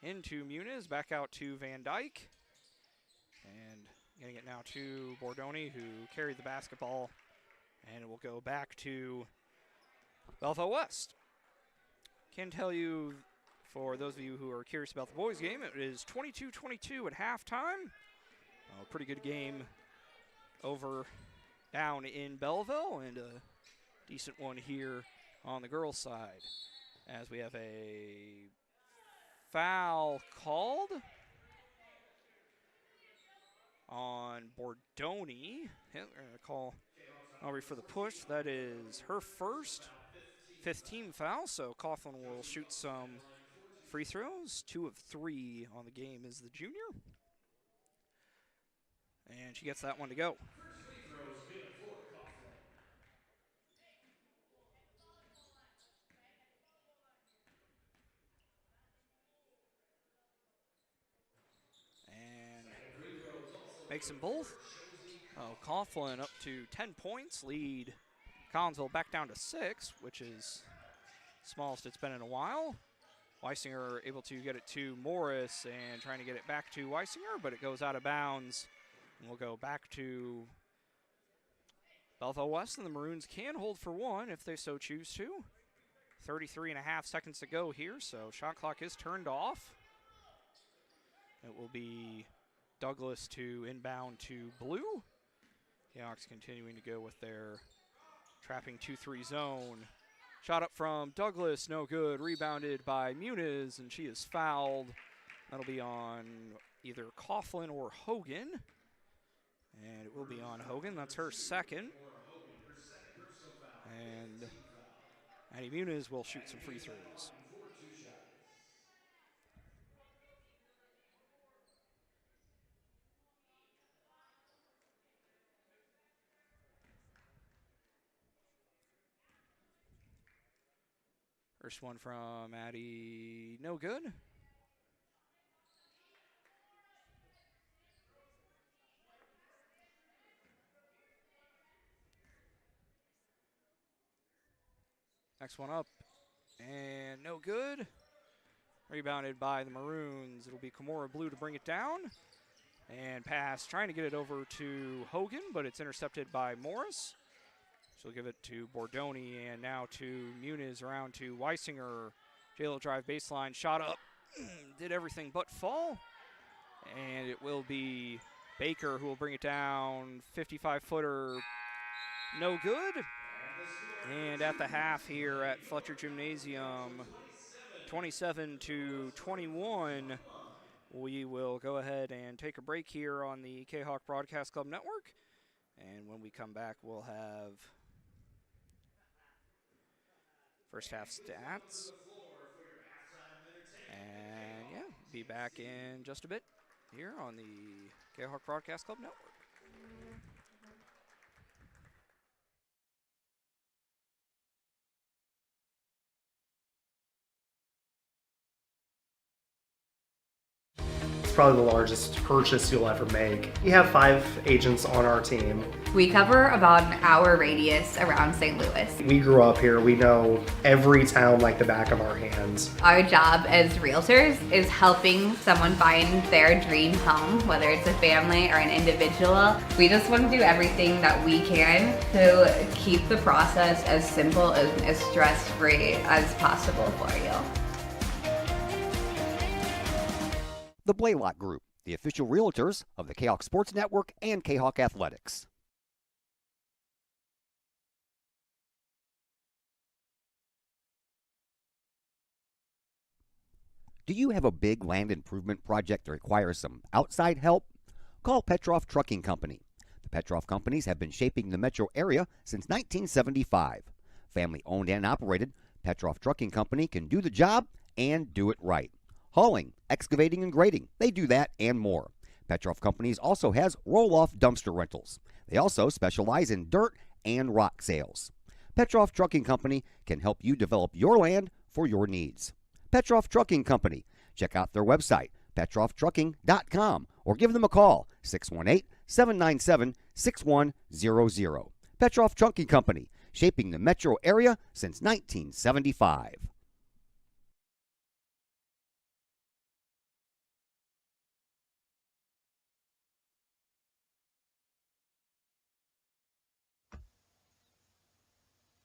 into Muniz, back out to Van Dyke. And getting it now to Bordoni, who carried the basketball. And it will go back to Belleville West. Can tell you, for those of you who are curious about the boys' game, it is 22-22 at halftime. A pretty good game down in Belleville, and a decent one here on the girls' side, as we have a foul called on Bordoni. We're going to call Aubrey for the push. That is her first 15 foul, so Coughlin will shoot some free throws. 2 of 3 on the game is the junior. And she gets that one to go. And makes them both. Oh, Coughlin up to 10 points, lead Collinsville back down to 6, which is smallest it's been in a while. Weisinger able to get it to Morris and trying to get it back to Weisinger, but it goes out of bounds. And we'll go back to Belleville West, and the Maroons can hold for one if they so choose to. 33.5 seconds to go here, so shot clock is turned off. It will be Douglas to inbound to Blue. Kahok's continuing to go with their trapping 2-3 zone. Shot up from Douglas, no good. Rebounded by Muniz, and she is fouled. That'll be on either Coughlin or Hogan. And it will be on Hogan. That's her second. And Addie Muniz will shoot some free throws. First one from Addie, no good. Next one up, and no good. Rebounded by the Maroons. It'll be Kimura Blue to bring it down. And pass, trying to get it over to Hogan, but it's intercepted by Morris. She'll give it to Bordoni, and now to Muniz, around to Weisinger. J-Lo drive baseline, shot up, did everything but fall. And it will be Baker who will bring it down. 55-footer, no good. And at the half here at Fletcher Gymnasium, 27-21, we will go ahead and take a break here on the Kahok Broadcast Club Network. And when we come back, we'll have first half stats. And yeah, be back in just a bit here on the Kahok Broadcast Club Network. Probably the largest purchase you'll ever make. We have 5 agents on our team. We cover about an hour radius around St. Louis. We grew up here. We know every town like the back of our hands. Our job as realtors is helping someone find their dream home, whether it's a family or an individual. We just want to do everything that we can to keep the process as simple and as stress-free as possible for you. The Blaylock Group, the official realtors of the Kahok Sports Network and Kahok Athletics. Do you have a big land improvement project that requires some outside help? Call Petroff Trucking Company. The Petroff Companies have been shaping the metro area since 1975. Family owned and operated, Petroff Trucking Company can do the job and do it right. Hauling, excavating, and grading, they do that and more. Petroff Companies also has roll-off dumpster rentals. They also specialize in dirt and rock sales. Petroff Trucking Company can help you develop your land for your needs. Petroff Trucking Company. Check out their website, petrofftrucking.com, or give them a call, 618-797-6100. Petroff Trucking Company, shaping the metro area since 1975.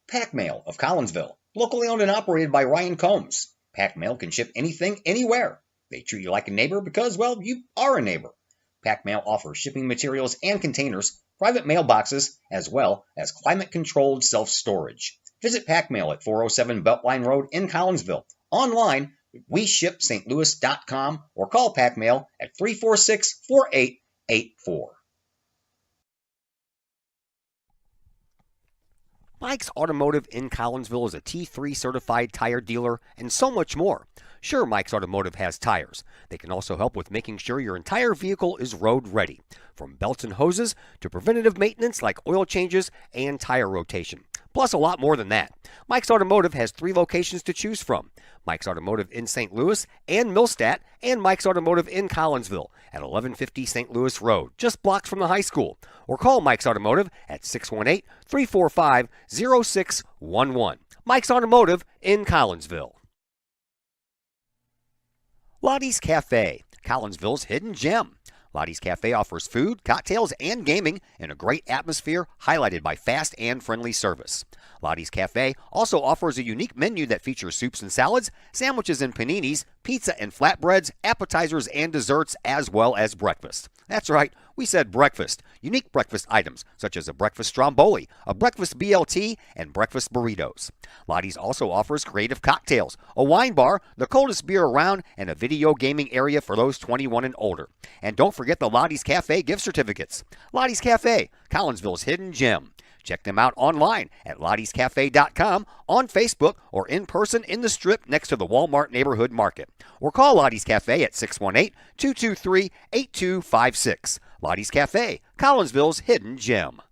Pack Mail of Collinsville, locally owned and operated by Ryan Combs. Pack Mail can ship anything, anywhere. They treat you like a neighbor because, well, you are a neighbor. Pack Mail offers shipping materials and containers, private mailboxes, as well as climate-controlled self-storage. Visit Pack Mail at 407 Beltline Road in Collinsville. Online, WeShipStLouis.com, or call Pack Mail at 346-4884. Mike's Automotive in Collinsville is a T3 certified tire dealer and so much more. Sure, Mike's Automotive has tires. They can also help with making sure your entire vehicle is road ready, from belts and hoses to preventative maintenance like oil changes and tire rotation. Plus a lot more than that. Mike's Automotive has 3 locations to choose from. Mike's Automotive in St. Louis and Millstadt, and Mike's Automotive in Collinsville at 1150 St. Louis Road, just blocks from the high school. Or call Mike's Automotive at 618-345-0611. Mike's Automotive in Collinsville. Lottie's Cafe, Collinsville's hidden gem. Lottie's Cafe offers food, cocktails, and gaming in a great atmosphere highlighted by fast and friendly service. Lottie's Cafe also offers a unique menu that features soups and salads, sandwiches and paninis, pizza and flatbreads, appetizers and desserts, as well as breakfast. That's right, we said breakfast. Unique breakfast items such as a breakfast stromboli, a breakfast BLT, and breakfast burritos. Lottie's also offers creative cocktails, a wine bar, the coldest beer around, and a video gaming area for those 21 and older. And don't forget the Lottie's Cafe gift certificates. Lottie's Cafe, Collinsville's hidden gem. Check them out online at lottiescafe.com, on Facebook, or in person in the Strip next to the Walmart Neighborhood Market. Or call Lottie's Cafe at 618-223-8256. Lottie's Cafe, Collinsville's hidden gem.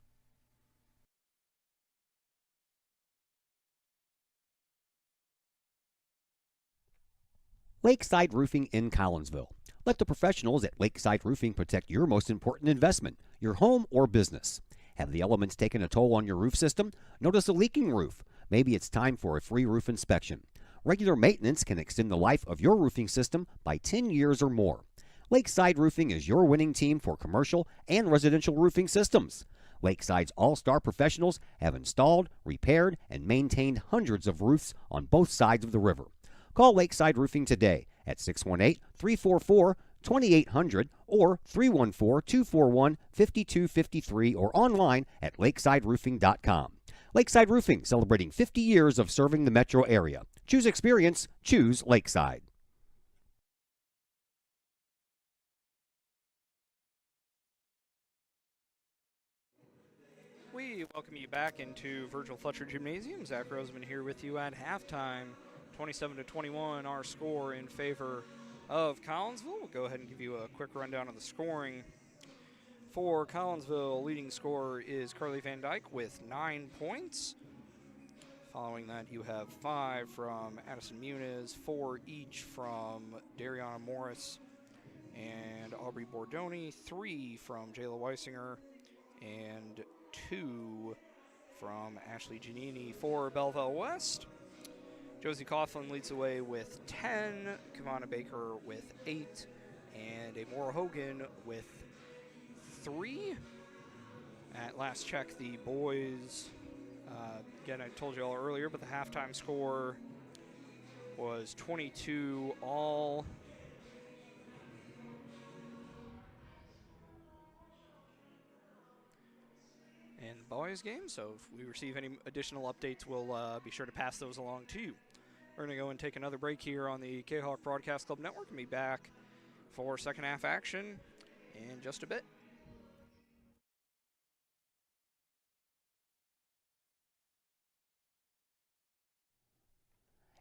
Lakeside Roofing in Collinsville. Let the professionals at Lakeside Roofing protect your most important investment, your home or business. Have the elements taken a toll on your roof system? Notice a leaking roof? Maybe it's time for a free roof inspection. Regular maintenance can extend the life of your roofing system by 10 years or more. Lakeside Roofing is your winning team for commercial and residential roofing systems. Lakeside's all-star professionals have installed, repaired, and maintained hundreds of roofs on both sides of the river. Call Lakeside Roofing today at 618-344-2800 or 314-241-5253 or online at lakesideroofing.com. Lakeside Roofing, celebrating 50 years of serving the metro area. Choose experience, choose Lakeside. We welcome you back into Virgil Fletcher Gymnasium. Zach Roseman here with you at halftime. 27-21, our score in favor of Collinsville. We'll go ahead and give you a quick rundown of the scoring. For Collinsville, leading scorer is Carly Van Dyke with 9 points. Following that, you have 5 from Addison Muniz, 4 each from Dariana Morris and Aubrey Bordoni, 3 from Jayla Weisinger, and 2 from Ashley Giannini. For Belleville West, Josie Coughlin leads the way with 10, Kavana Baker with 8, and Amora Hogan with 3. At last check, the boys, again, I told you all earlier, but the halftime score was 22 all. In the boys game, so if we receive any additional updates, we'll be sure to pass those along to you. We're going to go and take another break here on the Kahok Broadcast Club Network and be back for second half action in just a bit.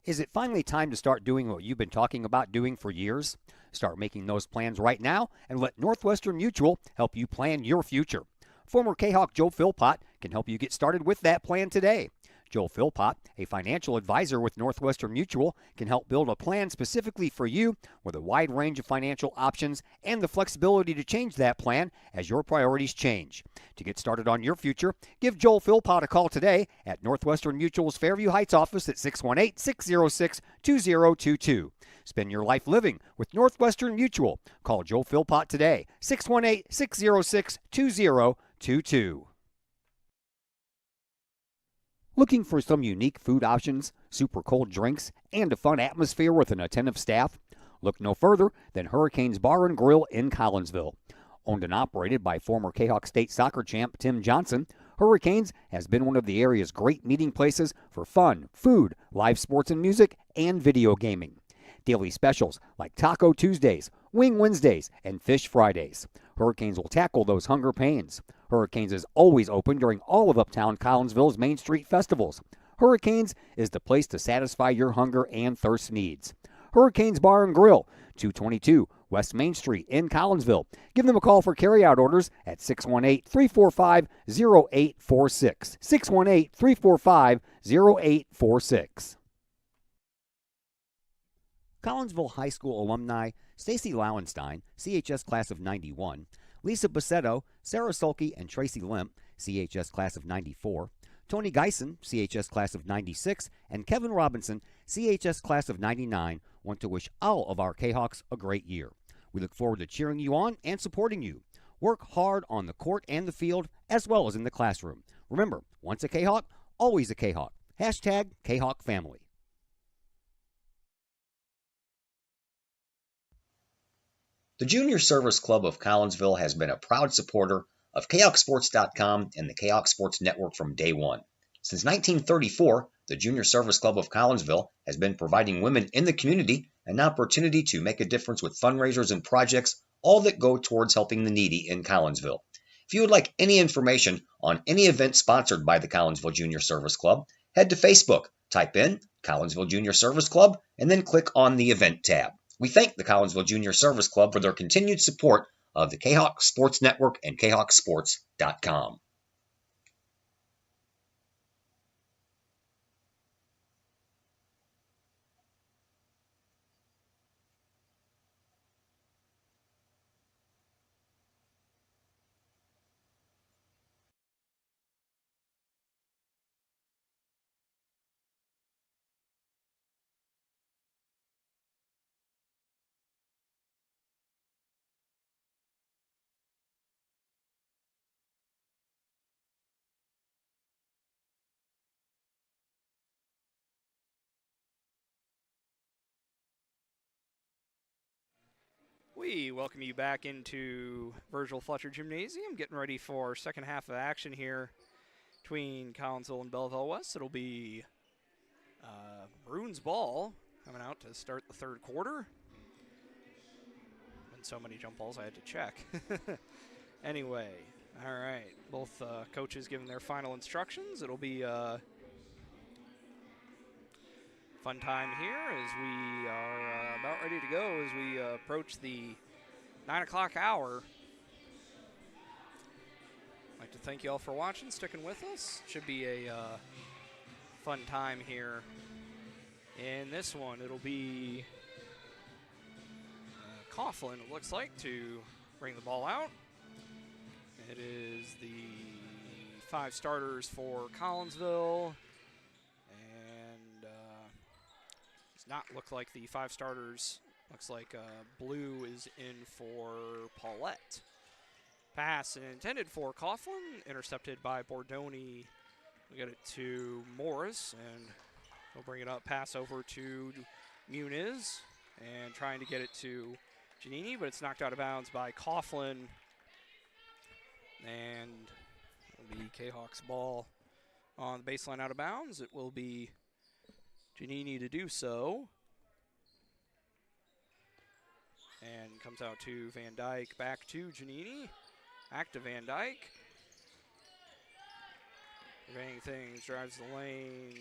Is it finally time to start doing what you've been talking about doing for years? Start making those plans right now and let Northwestern Mutual help you plan your future. Former Kahok Joe Philpott can help you get started with that plan today. Joe Philpott, a financial advisor with Northwestern Mutual, can help build a plan specifically for you with a wide range of financial options and the flexibility to change that plan as your priorities change. To get started on your future, give Joel Philpott a call today at Northwestern Mutual's Fairview Heights office at 618-606-2022. Spend your life living with Northwestern Mutual. Call Joel Philpott today, 618-606-2022. Looking for some unique food options, super cold drinks, and a fun atmosphere with an attentive staff? Look no further than Hurricanes Bar and Grill in Collinsville. Owned and operated by former Kahok State soccer champ Tim Johnson, Hurricanes has been one of the area's great meeting places for fun, food, live sports and music, and video gaming. Daily specials like Taco Tuesdays, Wing Wednesdays, and Fish Fridays. Hurricanes will tackle those hunger pains. Hurricanes is always open during all of Uptown Collinsville's Main Street festivals. Hurricanes is the place to satisfy your hunger and thirst needs. Hurricanes Bar and Grill, 222 West Main Street in Collinsville. Give them a call for carryout orders at 618-345-0846. 618-345-0846. Collinsville High School alumni Stacy Lauenstein, CHS class of 91, Lisa Bassetto, Sarah Sulke, and Tracy Limp, CHS class of 94, Tony Geisen, CHS class of 96, and Kevin Robinson, CHS class of 99, want to wish all of our Kahawks a great year. We look forward to cheering you on and supporting you. Work hard on the court and the field, as well as in the classroom. Remember, once a Kahawk, always a Kahawk. Hashtag Kahawk Family. The Junior Service Club of Collinsville has been a proud supporter of KHOKSports.com and the Kahok Sports Network from day one. Since 1934, the Junior Service Club of Collinsville has been providing women in the community an opportunity to make a difference with fundraisers and projects, all that go towards helping the needy in Collinsville. If you would like any information on any event sponsored by the Collinsville Junior Service Club, head to Facebook, type in Collinsville Junior Service Club, and then click on the Event tab. We thank the Collinsville Junior Service Club for their continued support of the Kahok Sports Network and KHOKSports.com. We welcome you back into Virgil Fletcher Gymnasium, getting ready for second half of action here between Collinsville and Belleville West. It'll be Maroons ball coming out to start the third quarter. Been so many jump balls I had to check. Anyway, all right, both coaches giving their final instructions. It'll be fun time here as we are about ready to go as we approach the 9 o'clock hour. I'd like to thank you all for watching, sticking with us. Should be a fun time here. In this one, it'll be Coughlin, it looks like, to bring the ball out. It is the 5 starters for Collinsville. Not look like the 5 starters. Looks like Blue is in for Paulette. Pass intended for Coughlin, intercepted by Bordoni. We get it to Morris, and we'll bring it up. Pass over to Muniz, and trying to get it to Giannini, but it's knocked out of bounds by Coughlin. And it'll be Kahok's ball on the baseline out of bounds. It will be Giannini to do so. And comes out to Van Dyke, back to Giannini, back to Van Dyke. Surveying things, drives the lane,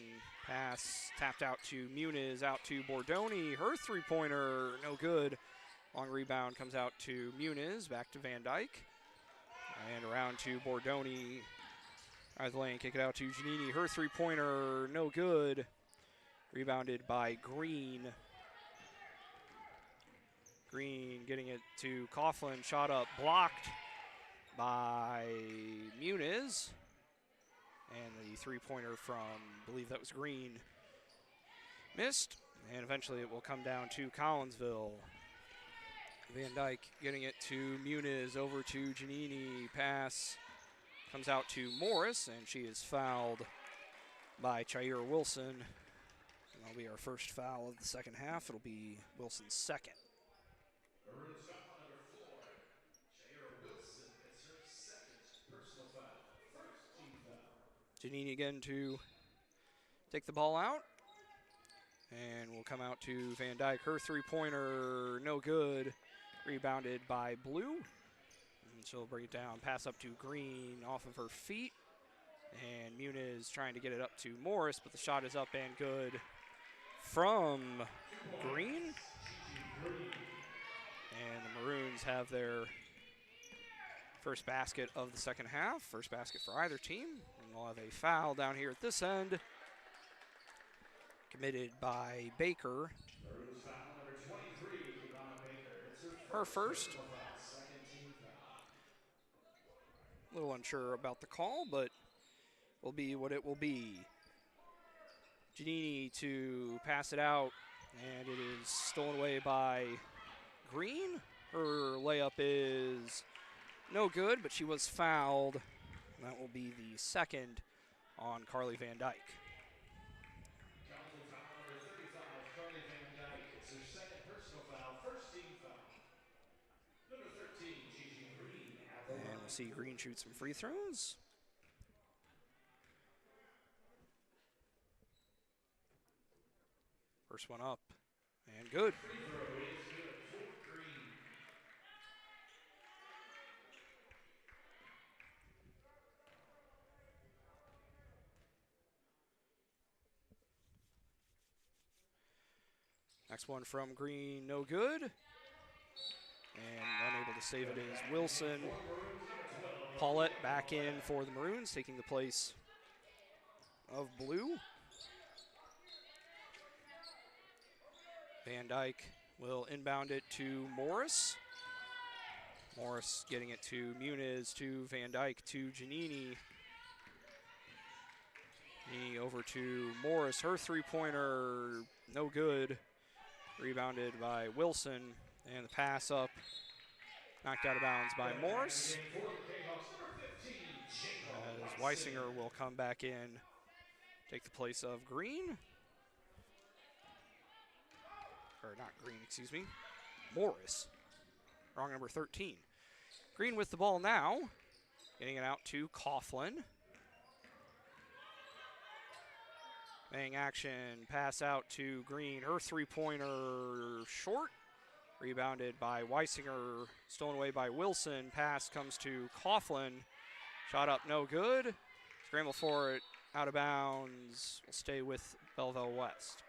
pass tapped out to Muniz, out to Bordoni. Her three-pointer, no good. Long rebound comes out to Muniz, back to Van Dyke. And around to Bordoni. Drives the lane, kick it out to Giannini. Her three-pointer, no good. Rebounded by Green. Green getting it to Coughlin. Shot up, blocked by Muniz. And the three-pointer from, I believe that was Green, missed. And eventually it will come down to Collinsville. Van Dyke getting it to Muniz, over to Giannini. Pass comes out to Morris, and she is fouled by Chair Wilson. That'll be our first foul of the second half. It'll be Wilson's second. Maroons foul number 4. Jaira Wilson gets her second personal foul. First team foul. Giannini again to take the ball out. And we'll come out to Van Dyke. Her three-pointer, no good. Rebounded by Blue. And she'll bring it down. Pass up to Green off of her feet. And Muniz trying to get it up to Morris, but the shot is up and good from Green. And the Maroons have their first basket of the second half. First basket for either team. And we'll have a foul down here at this end, committed by Baker. Maroons foul number 23, Ivana Baker. It's Her first. personal foul, second team foul. A little unsure about the call, but will be what it will be. Giannini to pass it out, and it is stolen away by Green. Her layup is no good, but she was fouled. And that will be the second on Carly Van Dyke. Council foul number 35, Carly Van Dyke. It's her second personal foul, first team foul. see Green shoot some free throws. First one up, and good. Free throw is good for Green. Next one from Green, no good. And unable to save it is Wilson. Paulette back in for the Maroons, taking the place of Blue. Van Dyke will inbound it to Morris. Morris getting it to Muniz, to Van Dyke, to Giannini. Giannini over to Morris. Her three-pointer, no good. Rebounded by Wilson, and the pass up, knocked out of bounds by Morris. For the Kahawks, number 15, Jacob As Weisinger will come back in, take the place of Green. Or not Green, excuse me. Morris. Wrong number 13. Green with the ball now. Getting it out to Coughlin. Bang action, pass out to Green. Her three-pointer short. Rebounded by Weisinger. Stolen away by Wilson. Pass comes to Coughlin. Shot up, no good. Scramble for it, out of bounds. Will stay with Belleville West.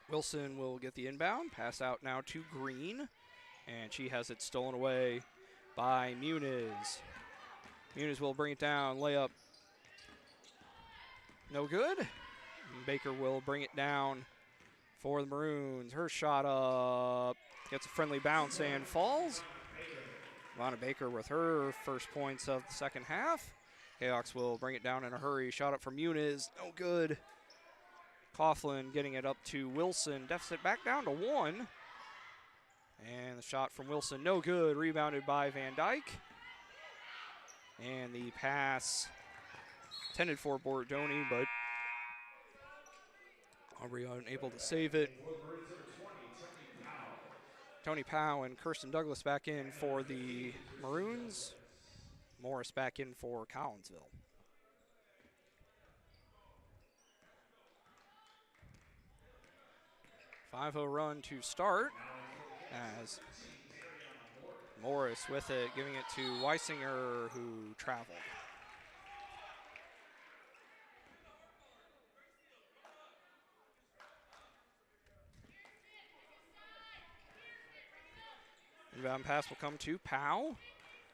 Wilson will get the inbound. Pass out now to Green. And she has it stolen away by Muniz. Muniz will bring it down. Layup. No good. And Baker will bring it down for the Maroons. Her shot up. Gets a friendly bounce and falls. Lana Baker with her first points of the second half. Kahawks will bring it down in a hurry. Shot up from Muniz. No good. Coughlin getting it up to Wilson. Deficit back down to 1. And the shot from Wilson, no good. Rebounded by Van Dyke. And the pass intended for Bordoni, but Aubrey unable to save it. Tony Powell and Kirsten Douglas back in for the Maroons. Morris back in for Collinsville. .5-0 run to start as Morris with it, giving it to Weisinger, who traveled. Inbound pass will come to Powell,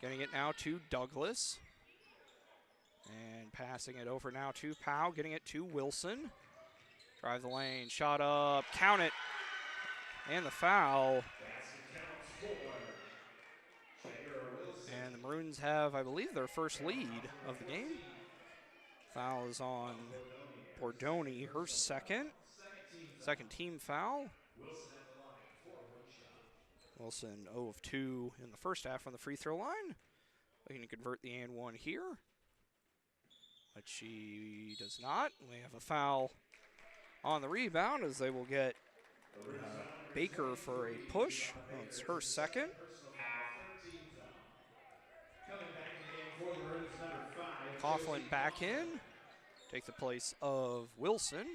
getting it now to Douglas. And passing it over now to Powell, getting it to Wilson. Drive the lane, shot up, count it, and the foul. And the Maroons have, I believe, their first lead of the game. Foul is on Bordoni, her second team foul. Wilson 0 of 2 in the first half on the free throw line. Looking to convert the and one here, but she does not. We have a foul on the rebound as they will get Baker for a push. Oh, it's her second. Coughlin back in. Take the place of Wilson.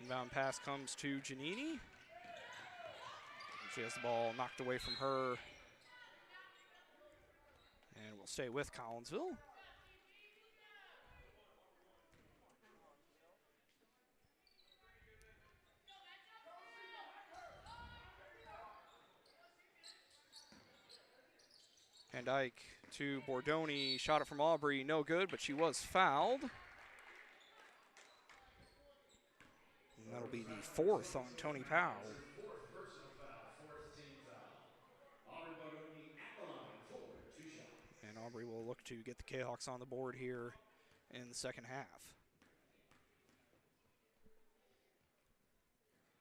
Inbound pass comes to Giannini. She has the ball knocked away from her. And will stay with Collinsville. Van Dyke to Bordoni, shot it from Aubrey, no good, but she was fouled. And that'll be the fourth on Tony Powell. Fourth personal foul, fourth team foul. Aubrey Bordoni at the line for 2 shots. And Aubrey will look to get the Kahawks on the board here in the second half.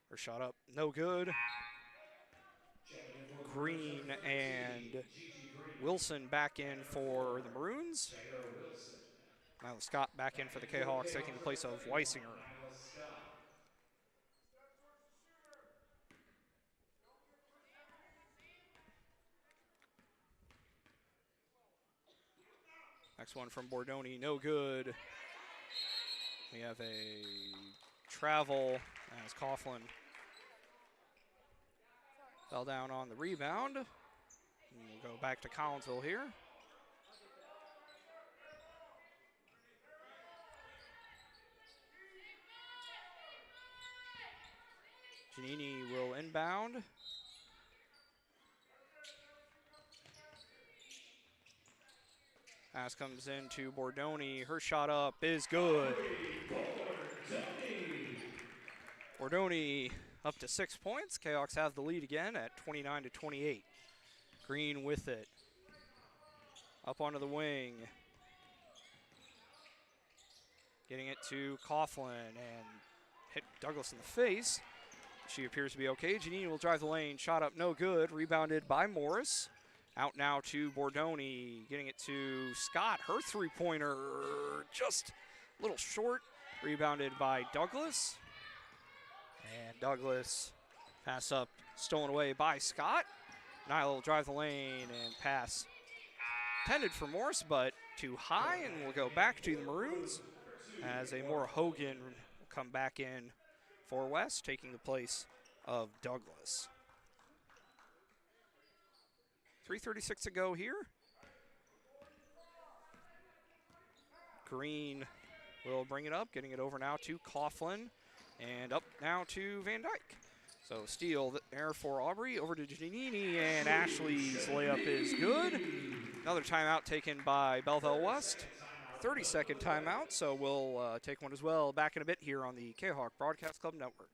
Her shot up, no good. Green and Wilson back in for the Maroons. Nyla Scott back in for the Kahawks, taking the place of Weisinger. Next one from Bordoni, no good. We have a travel as Coughlin fell down on the rebound. And we'll go back to Collinsville here. Giannini will inbound. Pass comes into Bordoni. Her shot up is good. Bordoni up to 6 points. Kahawks have the lead again at 29-28. Green with it. Up onto the wing. Getting it to Coughlin and hit Douglas in the face. She appears to be okay. Giannini will drive the lane. Shot up, no good. Rebounded by Morris. Out now to Bordoni. Getting it to Scott. Her three-pointer just a little short. Rebounded by Douglas. And Douglas pass up, stolen away by Scott. Nyla will drive the lane and pass intended for Morse, but too high, and we'll go back to the Maroons as a more Hogan will come back in for West, taking the place of Douglas. 3:36 to go here. Green will bring it up, getting it over now to Coughlin, and up now to Van Dyke. So steal there for Aubrey, over to Giannini, and Ashley's layup is good. Another timeout taken by Belleville West. 30-second timeout, so we'll take one as well back in a bit here on the Kahok Broadcast Club Network.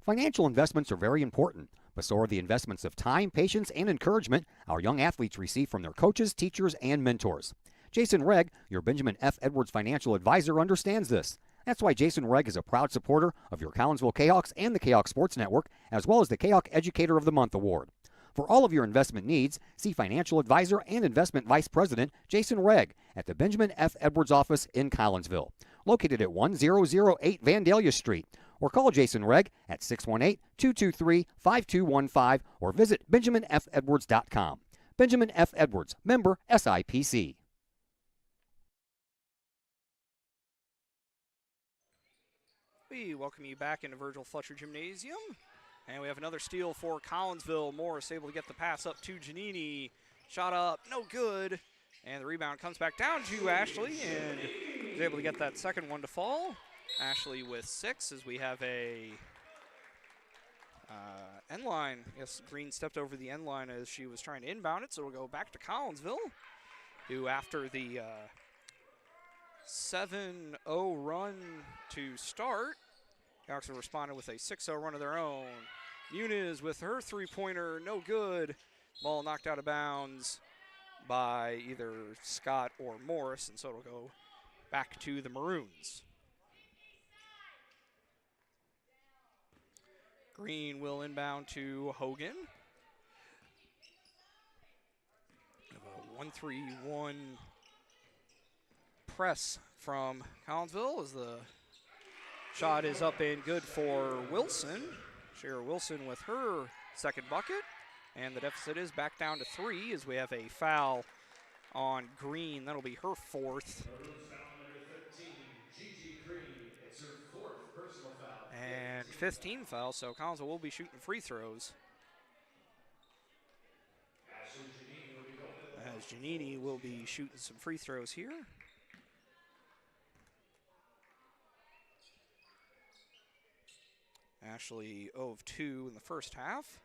Financial investments are very important, but so are the investments of time, patience, and encouragement our young athletes receive from their coaches, teachers, and mentors. Jason Regg, your Benjamin F. Edwards financial advisor, understands this. That's why Jason Regg is a proud supporter of your Collinsville Kahawks and the Kahawk Sports Network, as well as the Kahawk Educator of the Month Award. For all of your investment needs, see financial advisor and investment vice president Jason Regg at the Benjamin F. Edwards office in Collinsville, located at 1008 Vandalia Street, or call Jason Regg at 618-223-5215 or visit benjaminfedwards.com. Benjamin F. Edwards, member SIPC. We welcome you back into Virgil Fletcher Gymnasium. And we have another steal for Collinsville. Morris able to get the pass up to Giannini. Shot up, no good. And the rebound comes back down to Ashley, and is able to get that second one to fall. Ashley with 6 as we have a end line. Yes, Green stepped over the end line as she was trying to inbound it, so we'll go back to Collinsville, who after the 7-0 run to start, Hawks have responded with a 6-0 run of their own. Muniz with her three-pointer, no good. Ball knocked out of bounds by either Scott or Morris, and so it'll go back to the Maroons. Green will inbound to Hogan. A 1-3-1 press from Collinsville as the shot is up and good for Wilson. Shara Wilson with her second bucket. And the deficit is back down to 3 as we have a foul on Green. That'll be her fourth. And 15 foul, so Collinsville will be shooting free throws. As Giannini will be shooting some free throws here. Ashley 0 of 2 in the first half.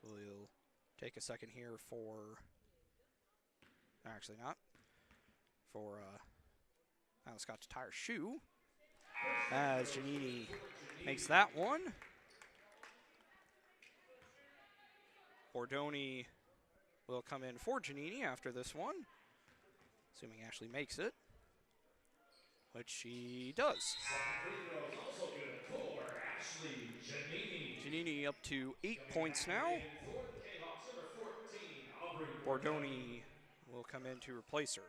So we'll take a second here for, actually not, for Scott to tie her shoe. As Giannini makes that one. Bordoni will come in for Giannini after this one. Assuming Ashley makes it, which she does. Second free throw is also good for Ashley Giannini. Giannini up to 8 points now. For the Kahawks, number 14, Aubrey Bordoni will come in to replace her.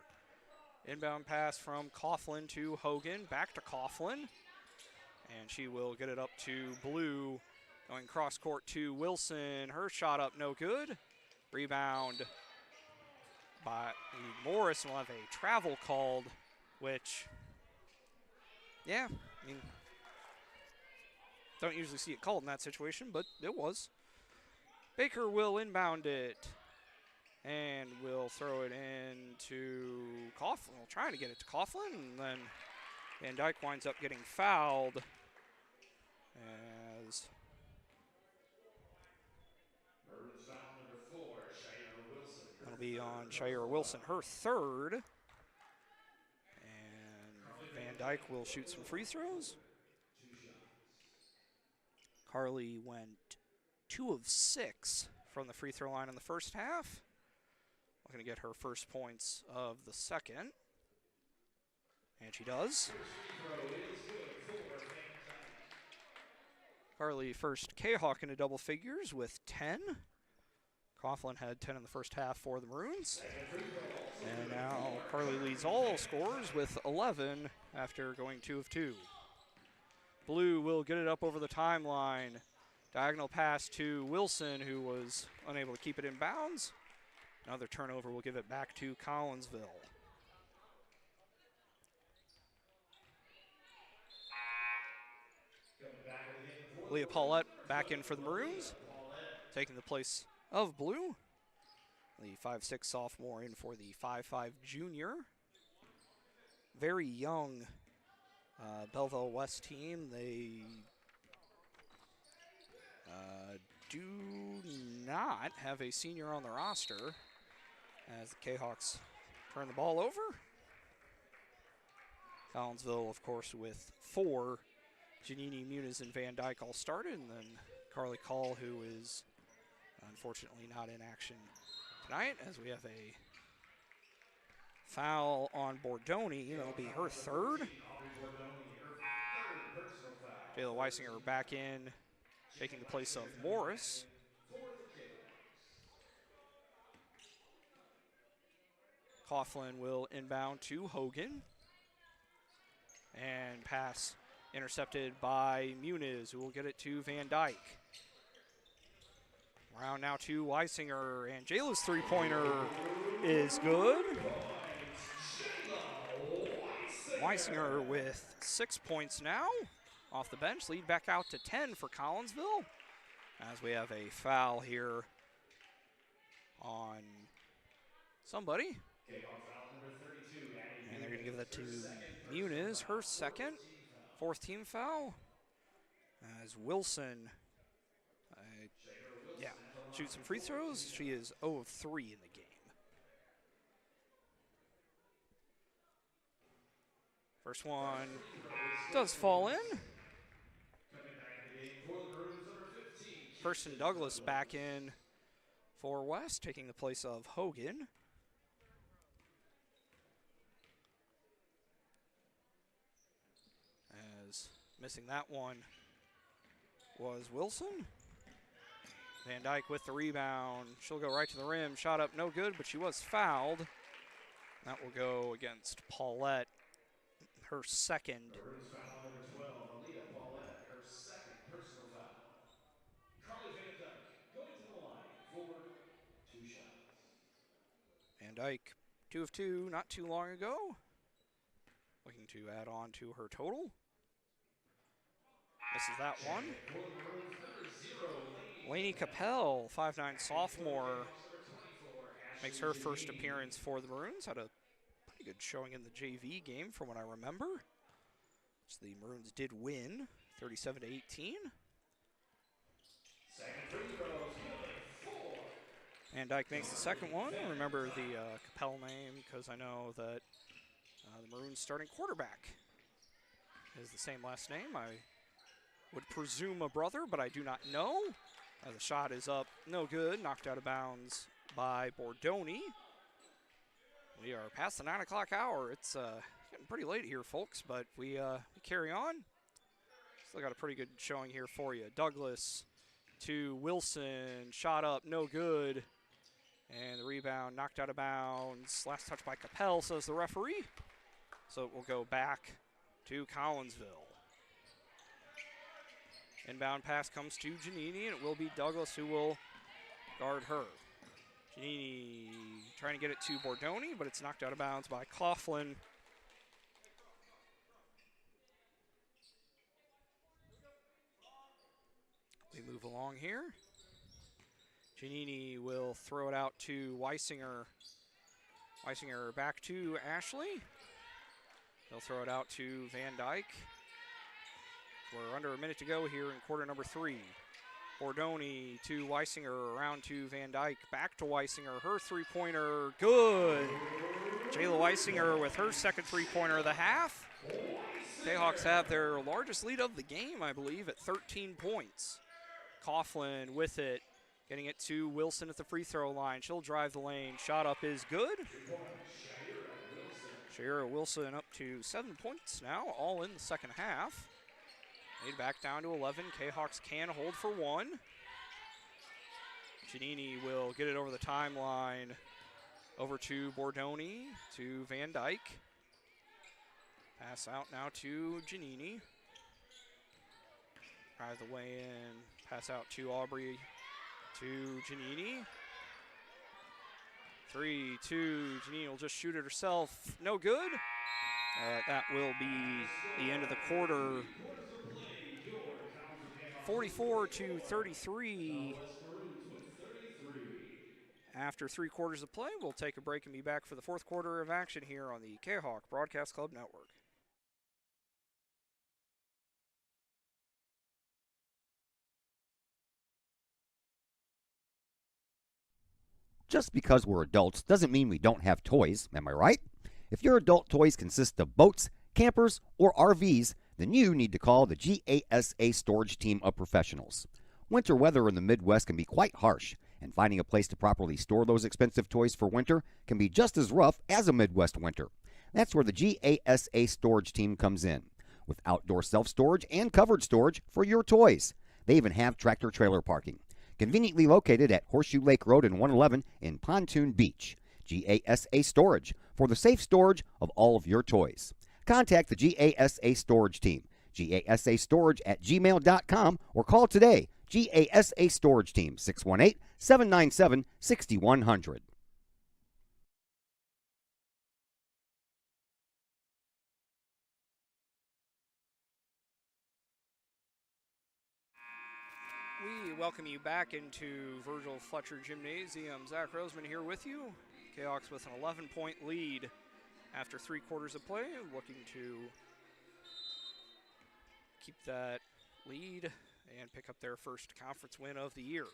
Inbound pass from Coughlin to Hogan, back to Coughlin. And she will get it up to Blue, going cross court to Wilson. Her shot up, no good. Rebound by Morris, will have a travel called, which, yeah, I mean, don't usually see it called in that situation, but it was. Baker will inbound it and will throw it into Coughlin. Well, trying to get it to Coughlin, and then Van Dyke winds up getting fouled as Maroons foul number 4, Shira Wilson. that'll be on Shira Wilson, her third. And Van Dyke will shoot some free throws. Carly went 2 of 6 from the free throw line in the first half. Looking to get her first points of the second. And she does. Carly first Kahok into double figures with 10. Coughlin had 10 in the first half for the Maroons. And now Carly leads all scorers with 11 after going 2 of 2. Blue will get it up over the timeline. Diagonal pass to Wilson, who was unable to keep it in bounds. Another turnover will give it back to Collinsville. Leah Paulette back in for the Maroons, taking the place of Blue. The 5'6" sophomore in for the 5'5" junior. Very young Belleville West team. They do not have a senior on the roster as the Kahawks turn the ball over. Collinsville, of course, with 4. Giannini, Muniz, and Van Dyke all started, and then Carly Call, who is unfortunately not in action tonight, as we have a foul on Bordoni. That'll be her third. Jayla Weisinger back in, taking the place of Morris. Coughlin will inbound to Hogan. And pass intercepted by Muniz, who will get it to Van Dyke. Round now to Weisinger, and Jayla's three-pointer is good. Weisinger with 6 points now off the bench, lead back out to 10 for Collinsville, as we have a foul here on somebody. And they're going to give that to Muniz, her second, 4th team foul, as Wilson shoots some free throws. She is 0 of 3 in the game. First one does fall in. Kirsten Douglas back in for West, taking the place of Hogan. As missing that one was Wilson. Van Dyke with the rebound. She'll go right to the rim. Shot up, no good, but she was fouled. That will go against Paulette, her second. Maroons foul number 12, Alita Paulette, her second personal foul. Carly Van Dyke going to the line for 2 shots. Van Dyke, 2 of 2, not too long ago. Looking to add on to her total. Misses that one. Lainey Capel, 5'9" sophomore, makes her first appearance for the Maroons. Had a pretty good showing in the JV game from what I remember, which the Maroons did win, 37-18. Van Dyke makes the second one. I remember the Capel name because I know that the Maroons starting quarterback is the same last name. I would presume a brother, but I do not know. The shot is up, no good, knocked out of bounds by Bordoni. We are past the 9 o'clock hour. It's getting pretty late here, folks, but we carry on. Still got a pretty good showing here for you. Douglas to Wilson, shot up, no good. And the rebound knocked out of bounds. Last touch by Capel, says the referee. So it will go back to Collinsville. Inbound pass comes to Giannini, and it will be Douglas who will guard her. Giannini trying to get it to Bordoni, but it's knocked out of bounds by Coughlin. We move along here. Giannini will throw it out to Weisinger. Weisinger back to Ashley. They'll throw it out to Van Dyke. We're under a minute to go here in quarter number 3. Bordoni to Weisinger, around to Van Dyke, back to Weisinger. Her three-pointer, good. Jayla Weisinger with her second three-pointer of the half. Jayhawks have their largest lead of the game, I believe, at 13 points. Coughlin with it, getting it to Wilson at the free throw line. She'll drive the lane. Shot up is good. Shayera Wilson up to 7 points now, all in the second half. Lead back down to 11. Jayhawks can hold for 1. Giannini will get it over the timeline. Over to Bordoni, to Van Dyke. Pass out now to Giannini. Drive the way in. Pass out to Aubrey, to Giannini. 3-2. Giannini will just shoot it herself. No good. That will be the end of the quarter. 44-33. After 3 quarters of play, we'll take a break and be back for the fourth quarter of action here on the Kahok Broadcast Club Network. Just because we're adults doesn't mean we don't have toys, am I right? If your adult toys consist of boats, campers, or RVs, then you need to call the GASA storage team of professionals. Winter weather in the Midwest can be quite harsh, and finding a place to properly store those expensive toys for winter can be just as rough as a Midwest winter. That's where the GASA storage team comes in, with outdoor self-storage and covered storage for your toys. They even have tractor-trailer parking, conveniently located at Horseshoe Lake Road and 111 in Pontoon Beach. GASA Storage, for the safe storage of all of your toys. Contact the GASA Storage Team, gasastorage@gmail.com, or call today, GASA Storage Team, 618-797-6100. We welcome you back into Virgil Fletcher Gymnasium. Zach Roseman here with you. Jayhawks with an 11-point lead after 3 quarters of play, looking to keep that lead and pick up their first conference win of the year.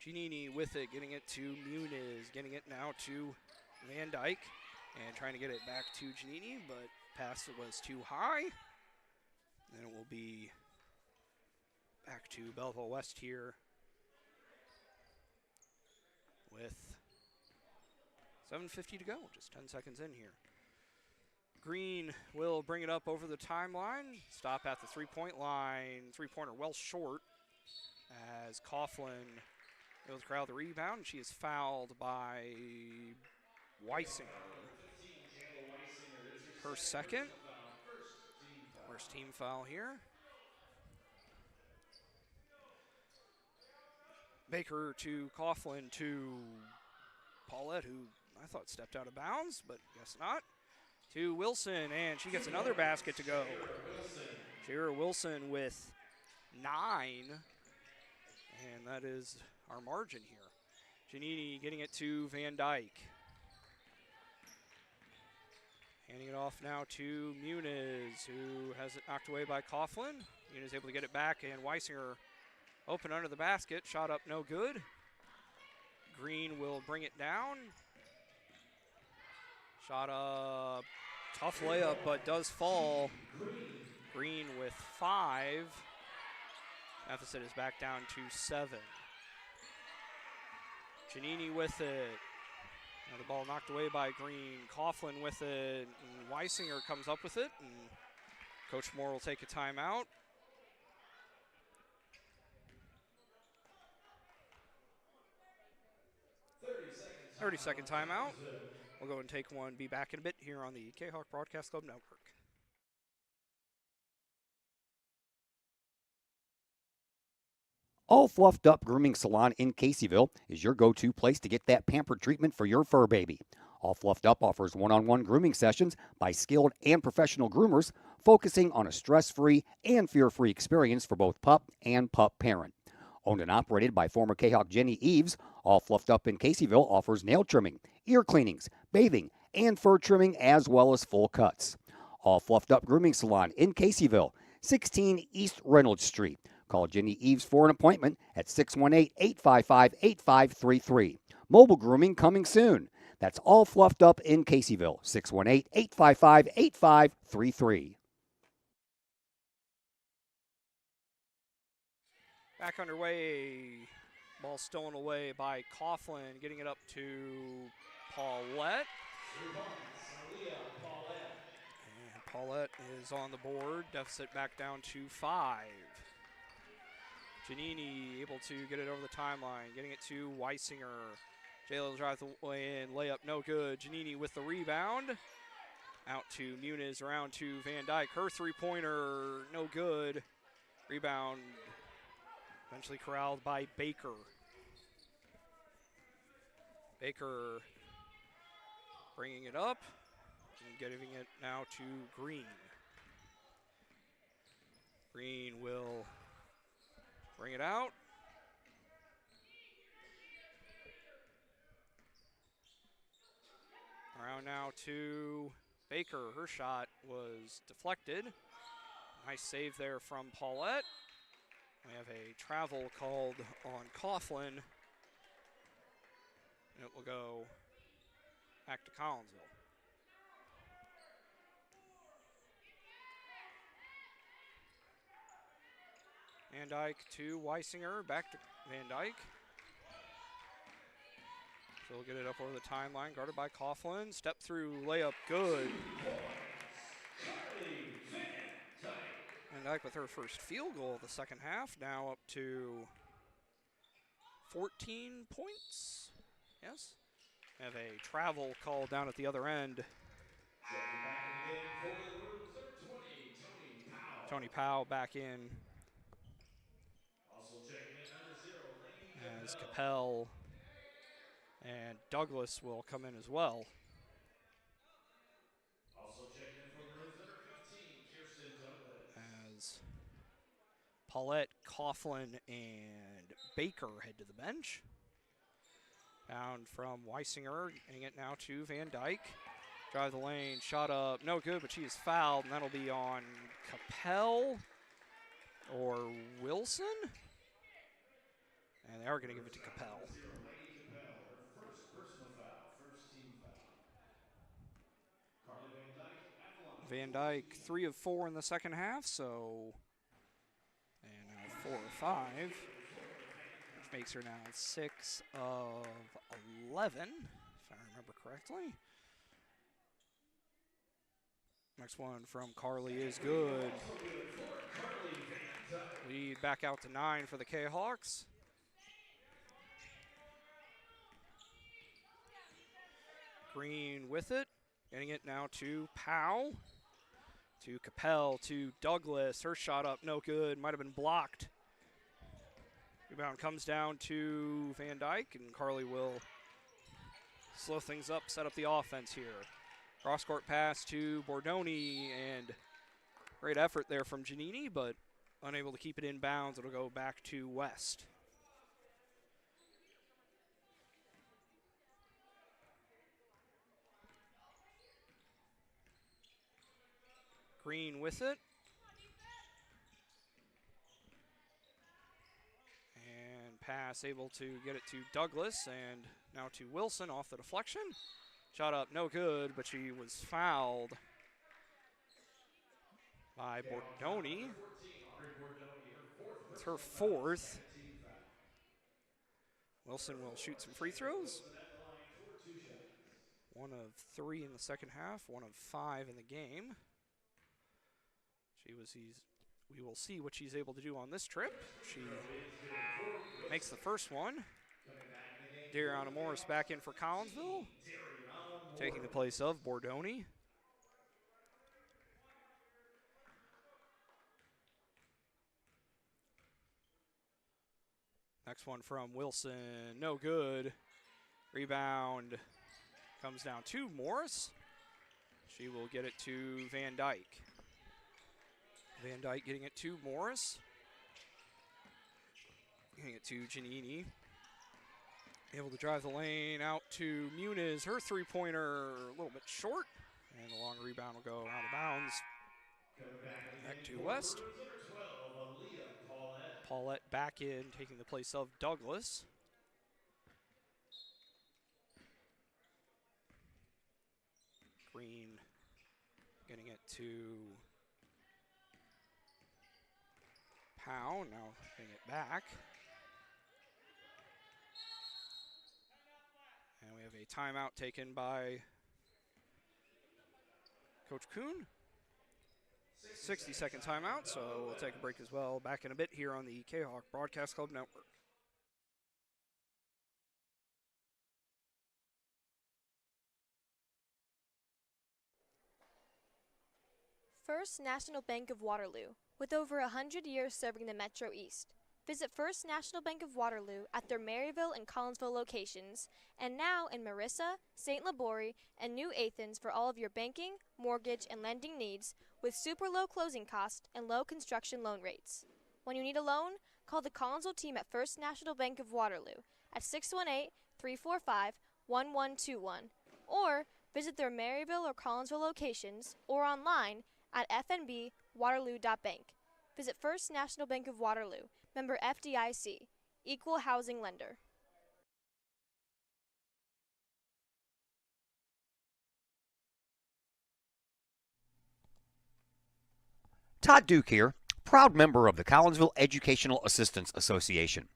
Giannini with it, getting it to Muniz, getting it now to Van Dyke, and trying to get it back to Giannini, but pass was too high. Then it will be back to Belleville West here with 7:50 to go, just 10 seconds in here. Green will bring it up over the timeline. Stop at the three-point line. Three-pointer well short as Coughlin able to corral the rebound. She is fouled by Weisinger. Her second. First team foul here. Baker to Coughlin to Paulette, who I thought stepped out of bounds, but guess not. To Wilson, and she gets another basket to go. Shayera Wilson with 9, and that is our margin here. Giannini getting it to Van Dyke. Handing it off now to Muniz, who has it knocked away by Coughlin. Muniz able to get it back, and Weisinger open under the basket. Shot up, no good. Green will bring it down. Shot up, tough layup, but does fall. Green with 5. Deficit is back down to 7. Giannini with it. Now the ball knocked away by Green. Coughlin with it, and Weisinger comes up with it, and Coach Moore will take a timeout. 30-second timeout. We'll go and take one. Be back in a bit here on the Kahok Broadcast Club Network. All Fluffed Up Grooming Salon in Caseyville is your go-to place to get that pampered treatment for your fur baby. All Fluffed Up offers one-on-one grooming sessions by skilled and professional groomers, focusing on a stress-free and fear-free experience for both pup and pup parent. Owned and operated by former Kahok Jenny Eves, All Fluffed Up in Caseyville offers nail trimming, ear cleanings, bathing, and fur trimming, as well as full cuts. All Fluffed Up Grooming Salon in Caseyville, 16 East Reynolds Street. Call Jenny Eves for an appointment at 618-855-8533. Mobile grooming coming soon. That's All Fluffed Up in Caseyville, 618-855-8533. Back underway. Ball stolen away by Coughlin, getting it up to Paulette. And Paulette is on the board. Deficit back down to 5. Giannini able to get it over the timeline, getting it to Weisinger. Jayla drives the way in, layup no good. Giannini with the rebound. Out to Muniz, around to Van Dyke. Her three-pointer, no good. Rebound eventually corralled by Baker. Baker bringing it up and giving it now to Green. Green will bring it out. Around now to Baker. Her shot was deflected. Nice save there from Paulette. We have a travel called on Coughlin. And it will go back to Collinsville. Van Dyke to Weisinger, back to Van Dyke. So we'll get it up over the timeline, guarded by Coughlin. Step through, layup, good. Van Dyke with her first field goal of the second half, now up to 14 points. Yes. We have a travel call down at the other end. Tony Powell back in. Also checking in number 0, Lane As Capel and Douglas will come in as well. Also checking in for Maroons number 15, Kirsten Douglas. As Paulette, Coughlin, and Baker head to the bench. Down from Weisinger, getting it now to Van Dyke. Drive the lane, shot up, no good, but she is fouled, and that'll be on Capel or Wilson. And they are going to give it to Capel. Lady Capel, her first personal foul, first team foul. Carly Van Dyke at the line. Van Dyke 3 of 4 in the second half, so and now 4 of 5, which makes her now 6 of 11, if I remember correctly. Next one from Carly is good. Lead back out to 9 for the Kahawks. Green with it, getting it now to Powell, to Capel, to Douglas. Her shot up, no good, might have been blocked. Rebound comes down to Van Dyke, and Carly will slow things up, set up the offense here. Cross-court pass to Bordoni, and great effort there from Giannini, but unable to keep it in bounds. It'll go back to West. Green with it. And pass able to get it to Douglas, and now to Wilson off the deflection. Shot up, no good, but she was fouled by Bordoni. It's her 4th. Wilson will shoot some free throws. 1 of 3 in the second half, 1 of 5 in the game. We will see what she's able to do on this trip. She makes the first one. Dariana Morris back in for Collinsville, taking the place of Bordoni. Next one from Wilson, no good. Rebound comes down to Morris. She will get it to Van Dyke. Van Dyke getting it to Morris. Getting it to Giannini. Able to drive the lane out to Muniz. Her three-pointer a little bit short. And the long rebound will go out of bounds. Back to West. Paulette back in, taking the place of Douglas. Green getting it to Powell, now getting it back. And we have a timeout taken by Coach Kuhn. 60-second timeout, so we'll take a break as well. Back in a bit here on the Kahok Broadcast Club Network. First National Bank of Waterloo, with over 100 years serving the Metro East. Visit First National Bank of Waterloo at their Maryville and Collinsville locations, and now in Marissa, St. Laborie, and New Athens for all of your banking, mortgage, and lending needs with super low closing costs and low construction loan rates. When you need a loan, call the Collinsville team at First National Bank of Waterloo at 618-345-1121 or visit their Maryville or Collinsville locations or online at fnbwaterloo.bank. Visit First National Bank of Waterloo, member FDIC, equal housing lender. Todd Duke here, proud member of the Collinsville Educational Assistance Association.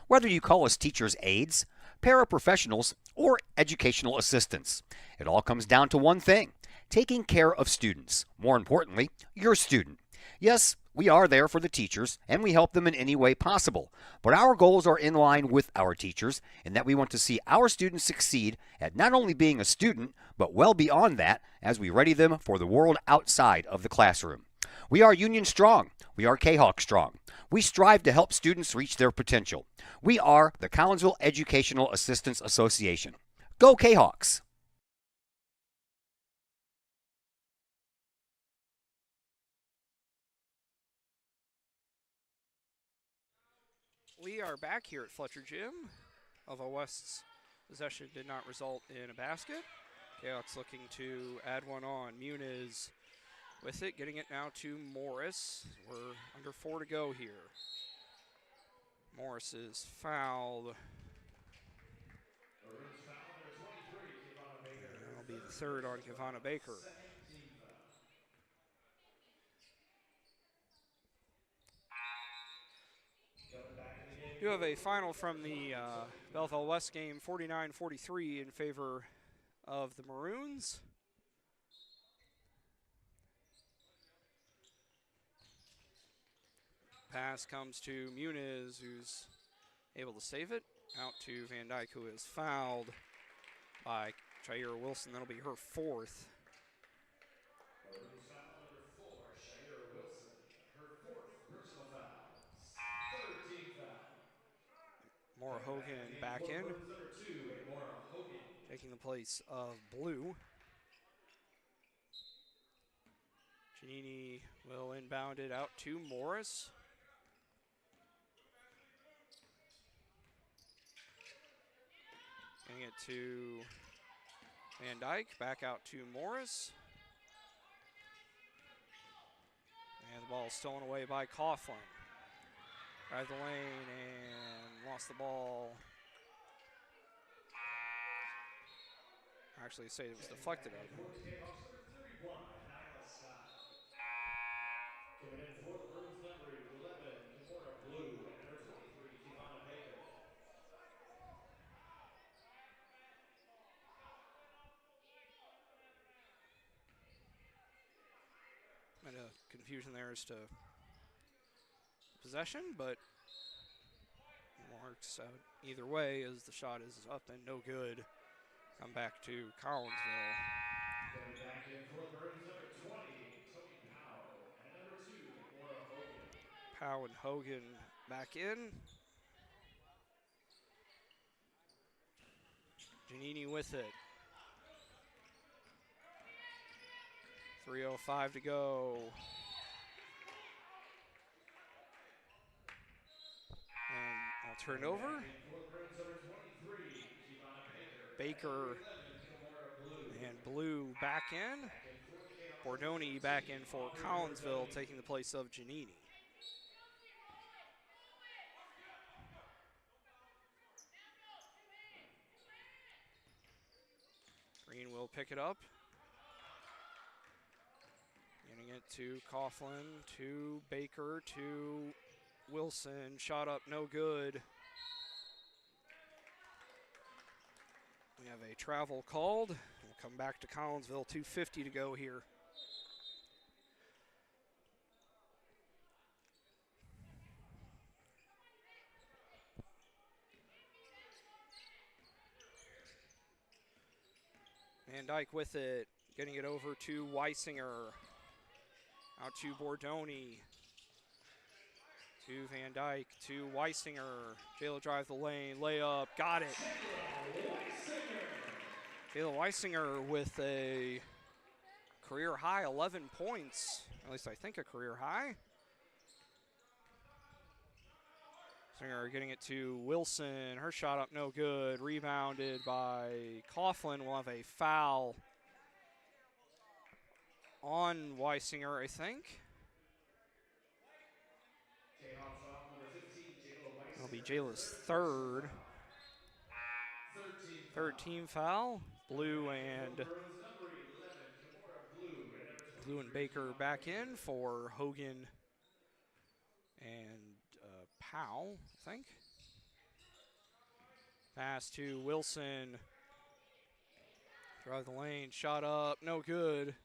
Whether you call us teachers' aides, paraprofessionals, or educational assistants, it all comes down to one thing: taking care of students. More importantly, your student. Yes, we are there for the teachers, and we help them in any way possible. But our goals are in line with our teachers, in that we want to see our students succeed at not only being a student, but well beyond that as we ready them for the world outside of the classroom. We are Union Strong. We are Kahok Strong. We strive to help students reach their potential. We are the Collinsville Educational Assistance Association. Go Kahawks! We are back here at Fletcher Gym. Although West's possession did not result in a basket, Kahawks looking to add one on. Muniz with it, getting it now to Morris. We're under 4 to go here. Morris is fouled. That'll be the third on Kivana Baker. Do have a final from the Belleville West game, 49-43 in favor of the Maroons. Pass comes to Muniz, who's able to save it. Out to Van Dyke, who is fouled by Jair Wilson. That'll be her fourth. Maroons foul number 4, Shaira Wilson. Her 4th personal foul. 3rd team foul. Maura Hogan back in, Maroons number 2, Maura Hogan. taking the place of Blue. Giannini will inbound it out to Morris. Getting it to Van Dyke, back out to Morris. And the ball is stolen away by Coughlin. Drive the lane and lost the ball. Actually, say it was deflected out of him. Kahawks number 31, Nyla Scott. Coming in for the Maroons, number 11, Kimora Blue, and number 23, Kivana Baker. confusion there as to possession, but works out either way as the shot is up and no good. Come back to Collinsville. Coming back in for the Bruins, number 20, Tony Powell, and number 2, Laura Hogan. Powell and Hogan back in. Giannini with it. 3:05 to go. And I'll turn it over. Baker and Blue back in. Bordoni back in for Collinsville, taking the place of Giannini. Green will pick it up. Getting it to Coughlin, to Baker, to Wilson. Shot up, no good. We have a travel called. We'll come back to Collinsville, 2:50 to go here. Van Dyke with it, getting it over to Weisinger. Out to Bordoni. To Van Dyke, to Weisinger. Jayla drive the lane, layup, got it. Jayla Weisinger with a career high 11 points, at least I think a career high. Singer getting it to Wilson, her shot up no good, rebounded by Coughlin. We'll have a foul on Weisinger, I think. It'll be Jayla's third team foul. Blue and Baker back in for Hogan and Powell, I think. Pass to Wilson. Drive the lane, shot up, no good.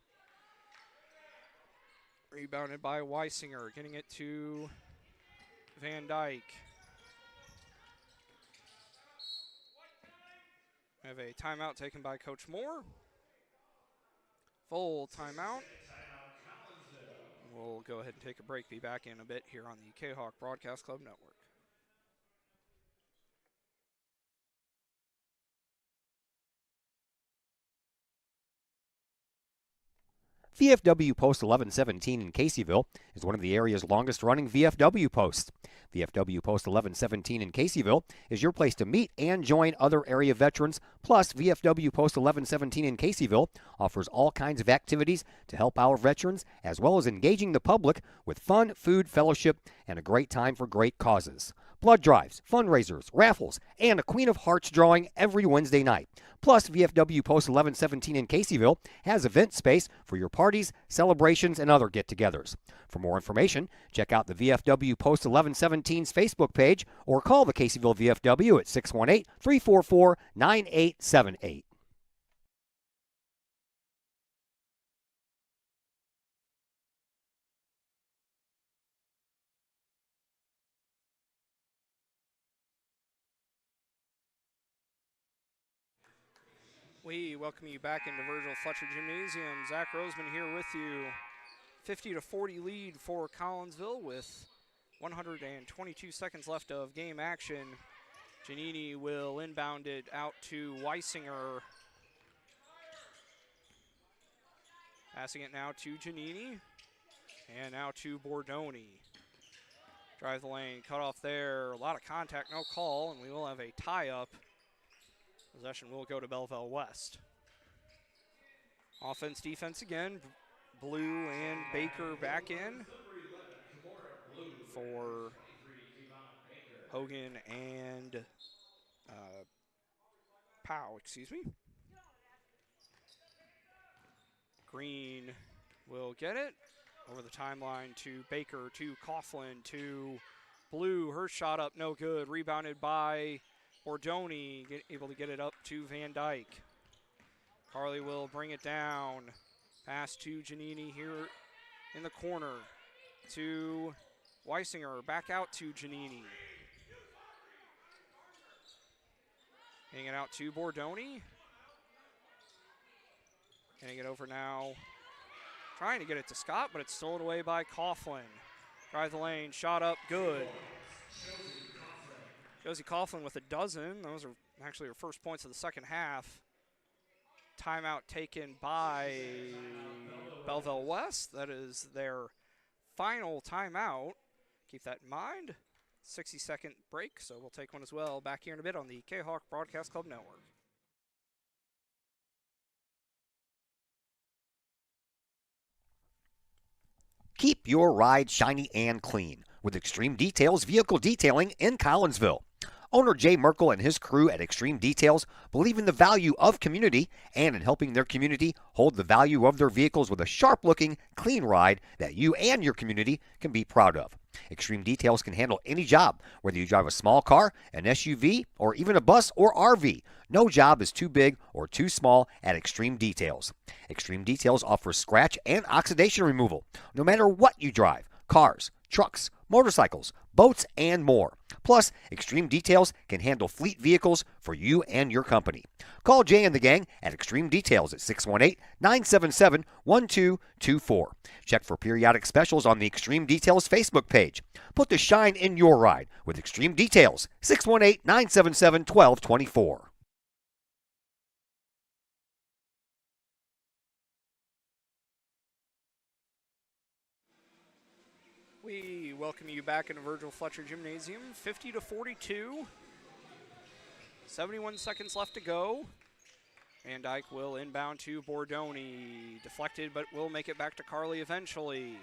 Rebounded by Weisinger, getting it to Van Dyke. We have a timeout taken by Coach Moore. Full timeout. We'll go ahead and take a break, be back in a bit here on the Kahok Broadcast Club Network. VFW Post 1117 in Caseyville is one of the area's longest-running VFW posts. VFW Post 1117 in Caseyville is your place to meet and join other area veterans. Plus, VFW Post 1117 in Caseyville offers all kinds of activities to help our veterans, as well as engaging the public with fun, food, fellowship, and a great time for great causes. Blood drives, fundraisers, raffles, and a Queen of Hearts drawing every Wednesday night. Plus, VFW Post 1117 in Caseyville has event space for your parties, celebrations, and other get-togethers. For more information, check out the VFW Post 1117's Facebook page or call the Caseyville VFW at 618-344-9878. We welcome you back into Virgil Fletcher Gymnasium. Zach Roseman here with you. 50-40 lead for Collinsville with 122 seconds left of game action. Giannini will inbound it out to Weisinger. Passing it now to Giannini. And now to Bordoni. Drive the lane, cut off there. A lot of contact, no call, and we will have a tie-up. Possession will go to Belleville West. Offense, defense again. Blue and Baker back in for Hogan and Powell, excuse me. Green will get it over the timeline to Baker, to Coughlin, to Blue. Her shot up, no good. Rebounded by Bordoni, able to get it up to Van Dyke. Carly will bring it down. Pass to Giannini here in the corner to Weisinger. Back out to Giannini. Hanging it out to Bordoni. Getting it over now. Trying to get it to Scott, but it's stolen away by Coughlin. Drive the lane, shot up, good. Josie Coughlin with a dozen. Those are actually her first points of the second half. Timeout taken by Belleville West. That is their final timeout. Keep that in mind. 60-second break, so we'll take one as well back here in a bit on the Kahok Broadcast Club Network. Keep your ride shiny and clean with Extreme Details Vehicle Detailing in Collinsville. Owner Jay Merkel and his crew at Extreme Details believe in the value of community and in helping their community hold the value of their vehicles with a sharp-looking, clean ride that you and your community can be proud of. Extreme Details can handle any job, whether you drive a small car, an SUV, or even a bus or RV. No job is too big or too small at Extreme Details. Extreme Details offers scratch and oxidation removal, no matter what you drive: cars, trucks, motorcycles, boats, and more. Plus, Extreme Details can handle fleet vehicles for you and your company. Call Jay and the gang at Extreme Details at 618-977-1224. Check for periodic specials on the Extreme Details Facebook page. Put the shine in your ride with Extreme Details, 618-977-1224. We welcome you back into Virgil Fletcher Gymnasium. 50-42. 71 seconds left to go. Van Dyke will inbound to Bordoni. Deflected, but will make it back to Carly eventually.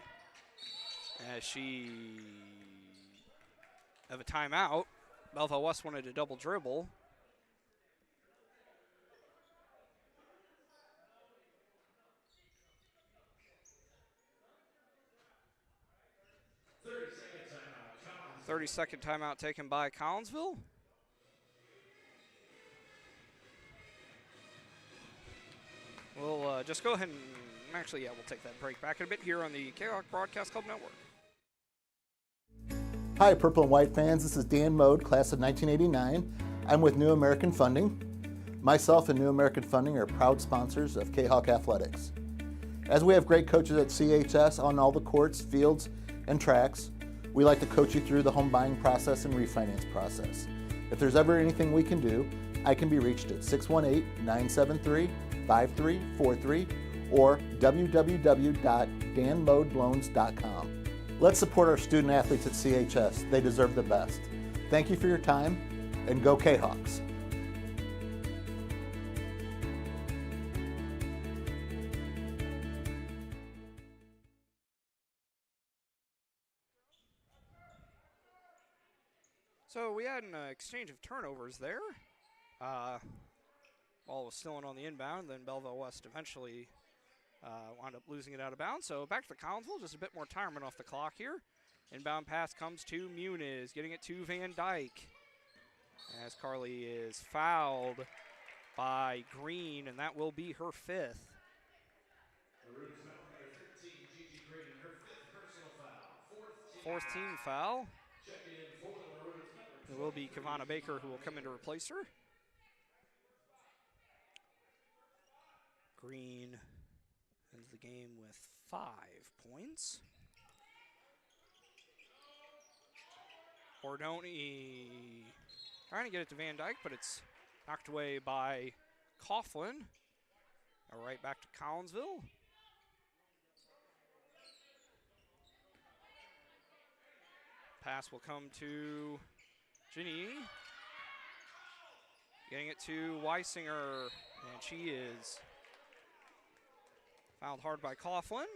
As she have a timeout. Belleville West wanted a double dribble. timeout. 30-second timeout taken by Collinsville. We'll just go ahead and, actually, yeah, we'll take that break back in a bit here on the Kahok Broadcast Club Network. Hi, Purple and White fans. This is Dan Mode, class of 1989. I'm with New American Funding. Myself and New American Funding are proud sponsors of Kahok Athletics. As we have great coaches at CHS on all the courts, fields, and tracks, we like to coach you through the home buying process and refinance process. If there's ever anything we can do, I can be reached at 618-973-5343 or www.danmodeloans.com. Let's support our student athletes at CHS. They deserve the best. Thank you for your time, and go Kahawks. So we had an exchange of turnovers there. Ball was still on the inbound, then Belleville West eventually wound up losing it out of bounds. So back to Collinsville, just a bit more time off the clock here. Inbound pass comes to Muniz, getting it to Van Dyke. As Carly is fouled by Green, and that will be her fifth. Maroons foul player 13, Gigi Green, her fifth personal foul. Fourth team foul. Checking in for the Maroons, number It will be Kavana Baker who will come in to replace her. Green ends the game with 5 points. Bordoni trying to get it to Van Dyke, but it's knocked away by Coughlin. All right, back to Collinsville. Pass will come to Giannini. Getting it to Weisinger, and she is fouled hard by Coughlin.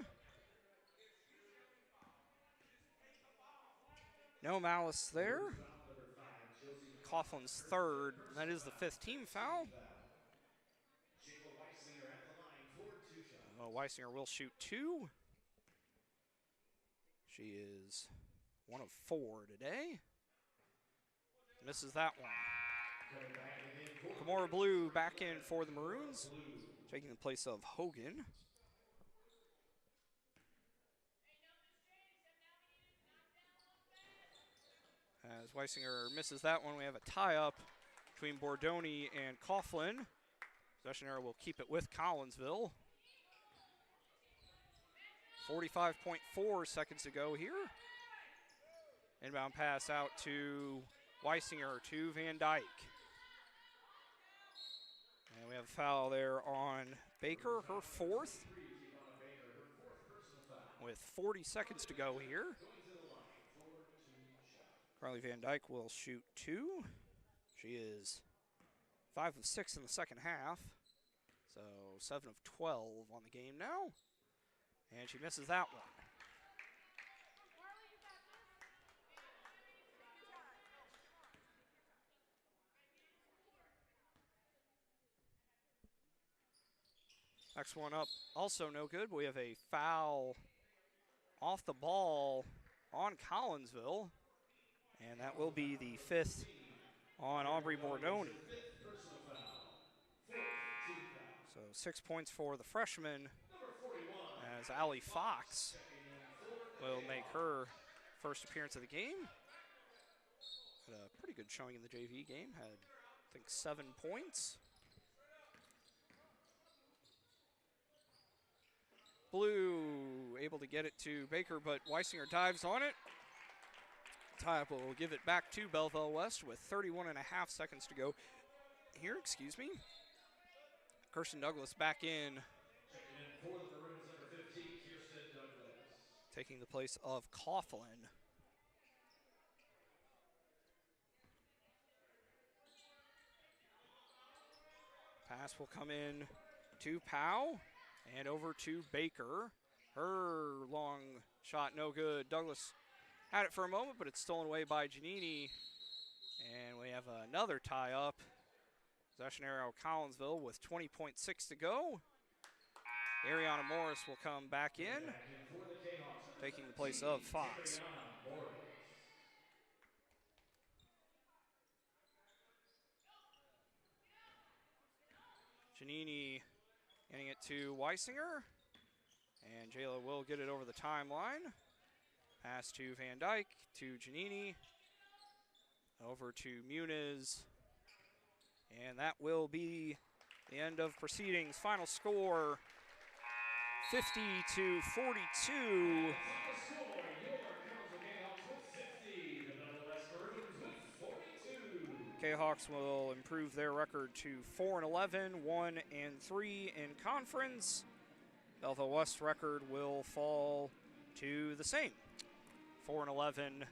No malice there. Coughlin's third, and that is the 5th team foul. Well, Weisinger will shoot 2. She is 1 of 4 today. Misses that one. Kimura Blue back in for the Maroons, taking the place of Hogan. As Weisinger misses that one, we have a tie-up between Bordoni and Coughlin. Possession arrow will keep it with Collinsville. 45.4 seconds to go here. Inbound pass out to Weisinger to Van Dyke. And we have a foul there on Baker, her fourth. With 40 seconds to go here. Carly Van Dyke will shoot 2. She is 5 of 6 in the second half. So 7 of 12 on the game now. And she misses that one. Next one up, also no good. We have a foul off the ball on Collinsville. And that will be the 5th on Aubrey Bordoni. So 6 points for the freshman as Allie Fox will make her first appearance of the game. Had a pretty good showing in the JV game. Had, I think, 7 points. Blue able to get it to Baker, but Weisinger dives on it. Tie-up will give it back to Belleville West with 31.5 seconds to go here, excuse me. Kirsten Douglas back in. For the Maroons, number 15, Kirsten Douglas. Taking the place of Coughlin. Pass will come in to Powell and over to Baker. Her long shot, no good. Douglas had it for a moment, but it's stolen away by Giannini. And we have another tie-up. Possession arrow Collinsville with 20.6 to go. Ariana Morris will come back in, taking the place of Fox. Giannini getting it to Weisinger. And Jayla will get it over the timeline. Pass to Van Dyke, to Giannini. Over to Muniz. And that will be the end of proceedings. Final score, 50-42. Kahawks will improve their record to 4-11, 1-3 in conference. Belleville West record will fall to the same, 4-11,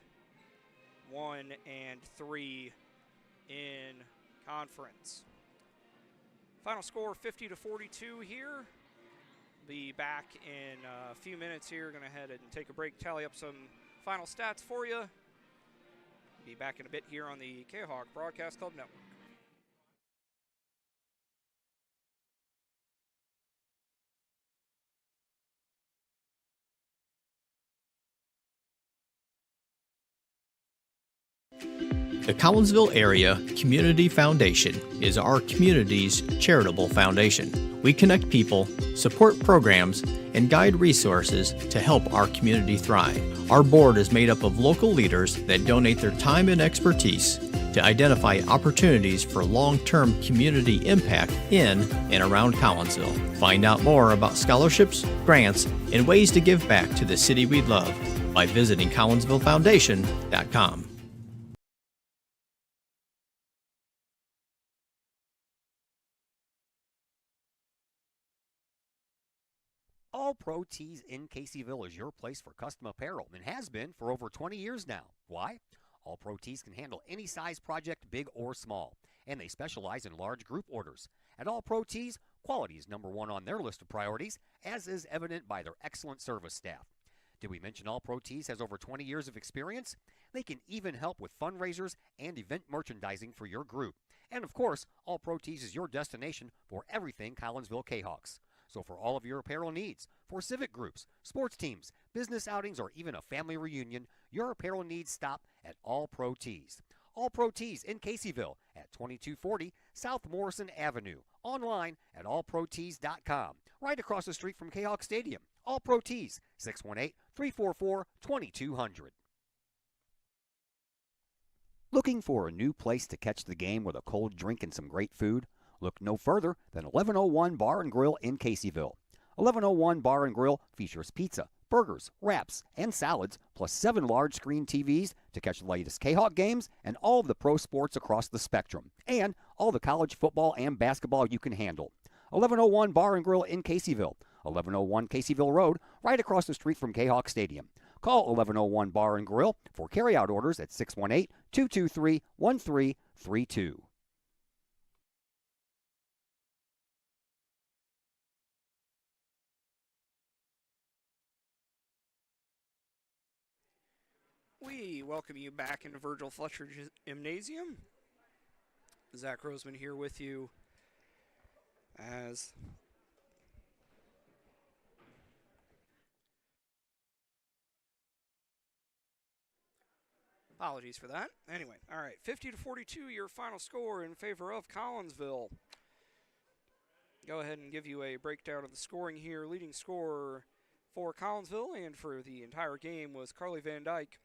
1-3 in conference. Final score 50-42 here. Be back in a few minutes here. Gonna head and take a break, tally up some final stats for you. Be back in a bit here on the Kahok Broadcast Club Network. The Collinsville Area Community Foundation is our community's charitable foundation. We connect people, support programs, and guide resources to help our community thrive. Our board is made up of local leaders that donate their time and expertise to identify opportunities for long-term community impact in and around Collinsville. Find out more about scholarships, grants, and ways to give back to the city we love by visiting CollinsvilleFoundation.com. All Pro Tees in Caseyville is your place for custom apparel and has been for over 20 years now. Why? All Pro Tees can handle any size project, big or small, and they specialize in large group orders. At All Pro Tees, quality is #1 on their list of priorities, as is evident by their excellent service staff. Did we mention All Pro Tees has over 20 years of experience? They can even help with fundraisers and event merchandising for your group. And of course, All Pro Tees is your destination for everything Collinsville Kahawks. So for all of your apparel needs, for civic groups, sports teams, business outings, or even a family reunion, your apparel needs stop at All Pro Tees. All Pro Tees in Caseyville at 2240 South Morrison Avenue. Online at allprotees.com. Right across the street from Kahawk Stadium. All Pro Tees, 618-344-2200. Looking for a new place to catch the game with a cold drink and some great food? Look no further than 1101 Bar and Grill in Caseyville. 1101 Bar and Grill features pizza, burgers, wraps, and salads, plus 7 large screen TVs to catch the latest Kahok games and all of the pro sports across the spectrum, and all the college football and basketball you can handle. 1101 Bar and Grill in Caseyville, 1101 Caseyville Road, right across the street from Kahok Stadium. Call 1101 Bar and Grill for carryout orders at 618-223-1332. We welcome you back into Virgil Fletcher Gymnasium. Zach Roseman here with you as apologies for that. Anyway, all right, 50-42 your final score in favor of Collinsville. Go ahead and give you a breakdown of the scoring here. Leading scorer for Collinsville and for the entire game was Carly Van Dyke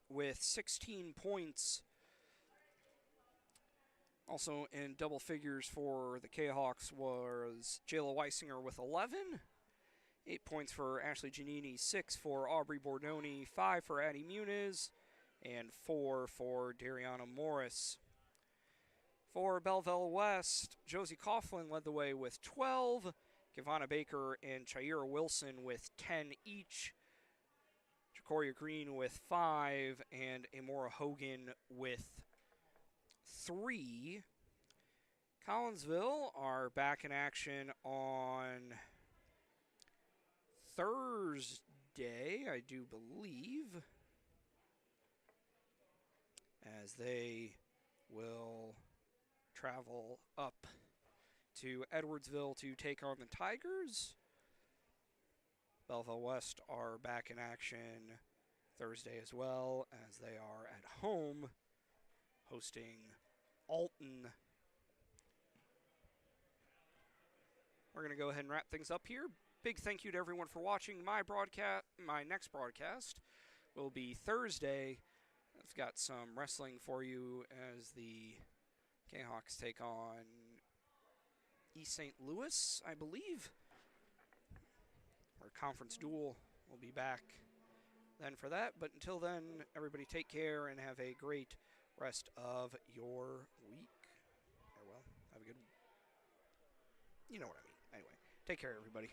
with 16 points. Also in double figures for the Kahawks was Jayla Weisinger with 11. 8 points for Ashley Giannini, 6 for Aubrey Bordoni, 5 for Addie Muniz, and 4 for Dariana Morris. For Belleville West, Josie Coughlin led the way with 12. Giovanna Baker and Chaira Wilson with 10 each. Jacoria Green with 5, and Amora Hogan with 3. Collinsville are back in action on Thursday, I do believe, as they will travel up to Edwardsville to take on the Tigers. Belleville West are back in action Thursday as well, as they are at home hosting Alton. We're going to go ahead and wrap things up here. Big thank you to everyone for watching my broadcast. My next broadcast will be Thursday. I've got some wrestling for you as the Kahawks take on East St. Louis, I believe. Our conference duel will be back then for that. But until then, everybody take care and have a great rest of your week. Or well, have a good, you know what I mean. Anyway, take care, everybody.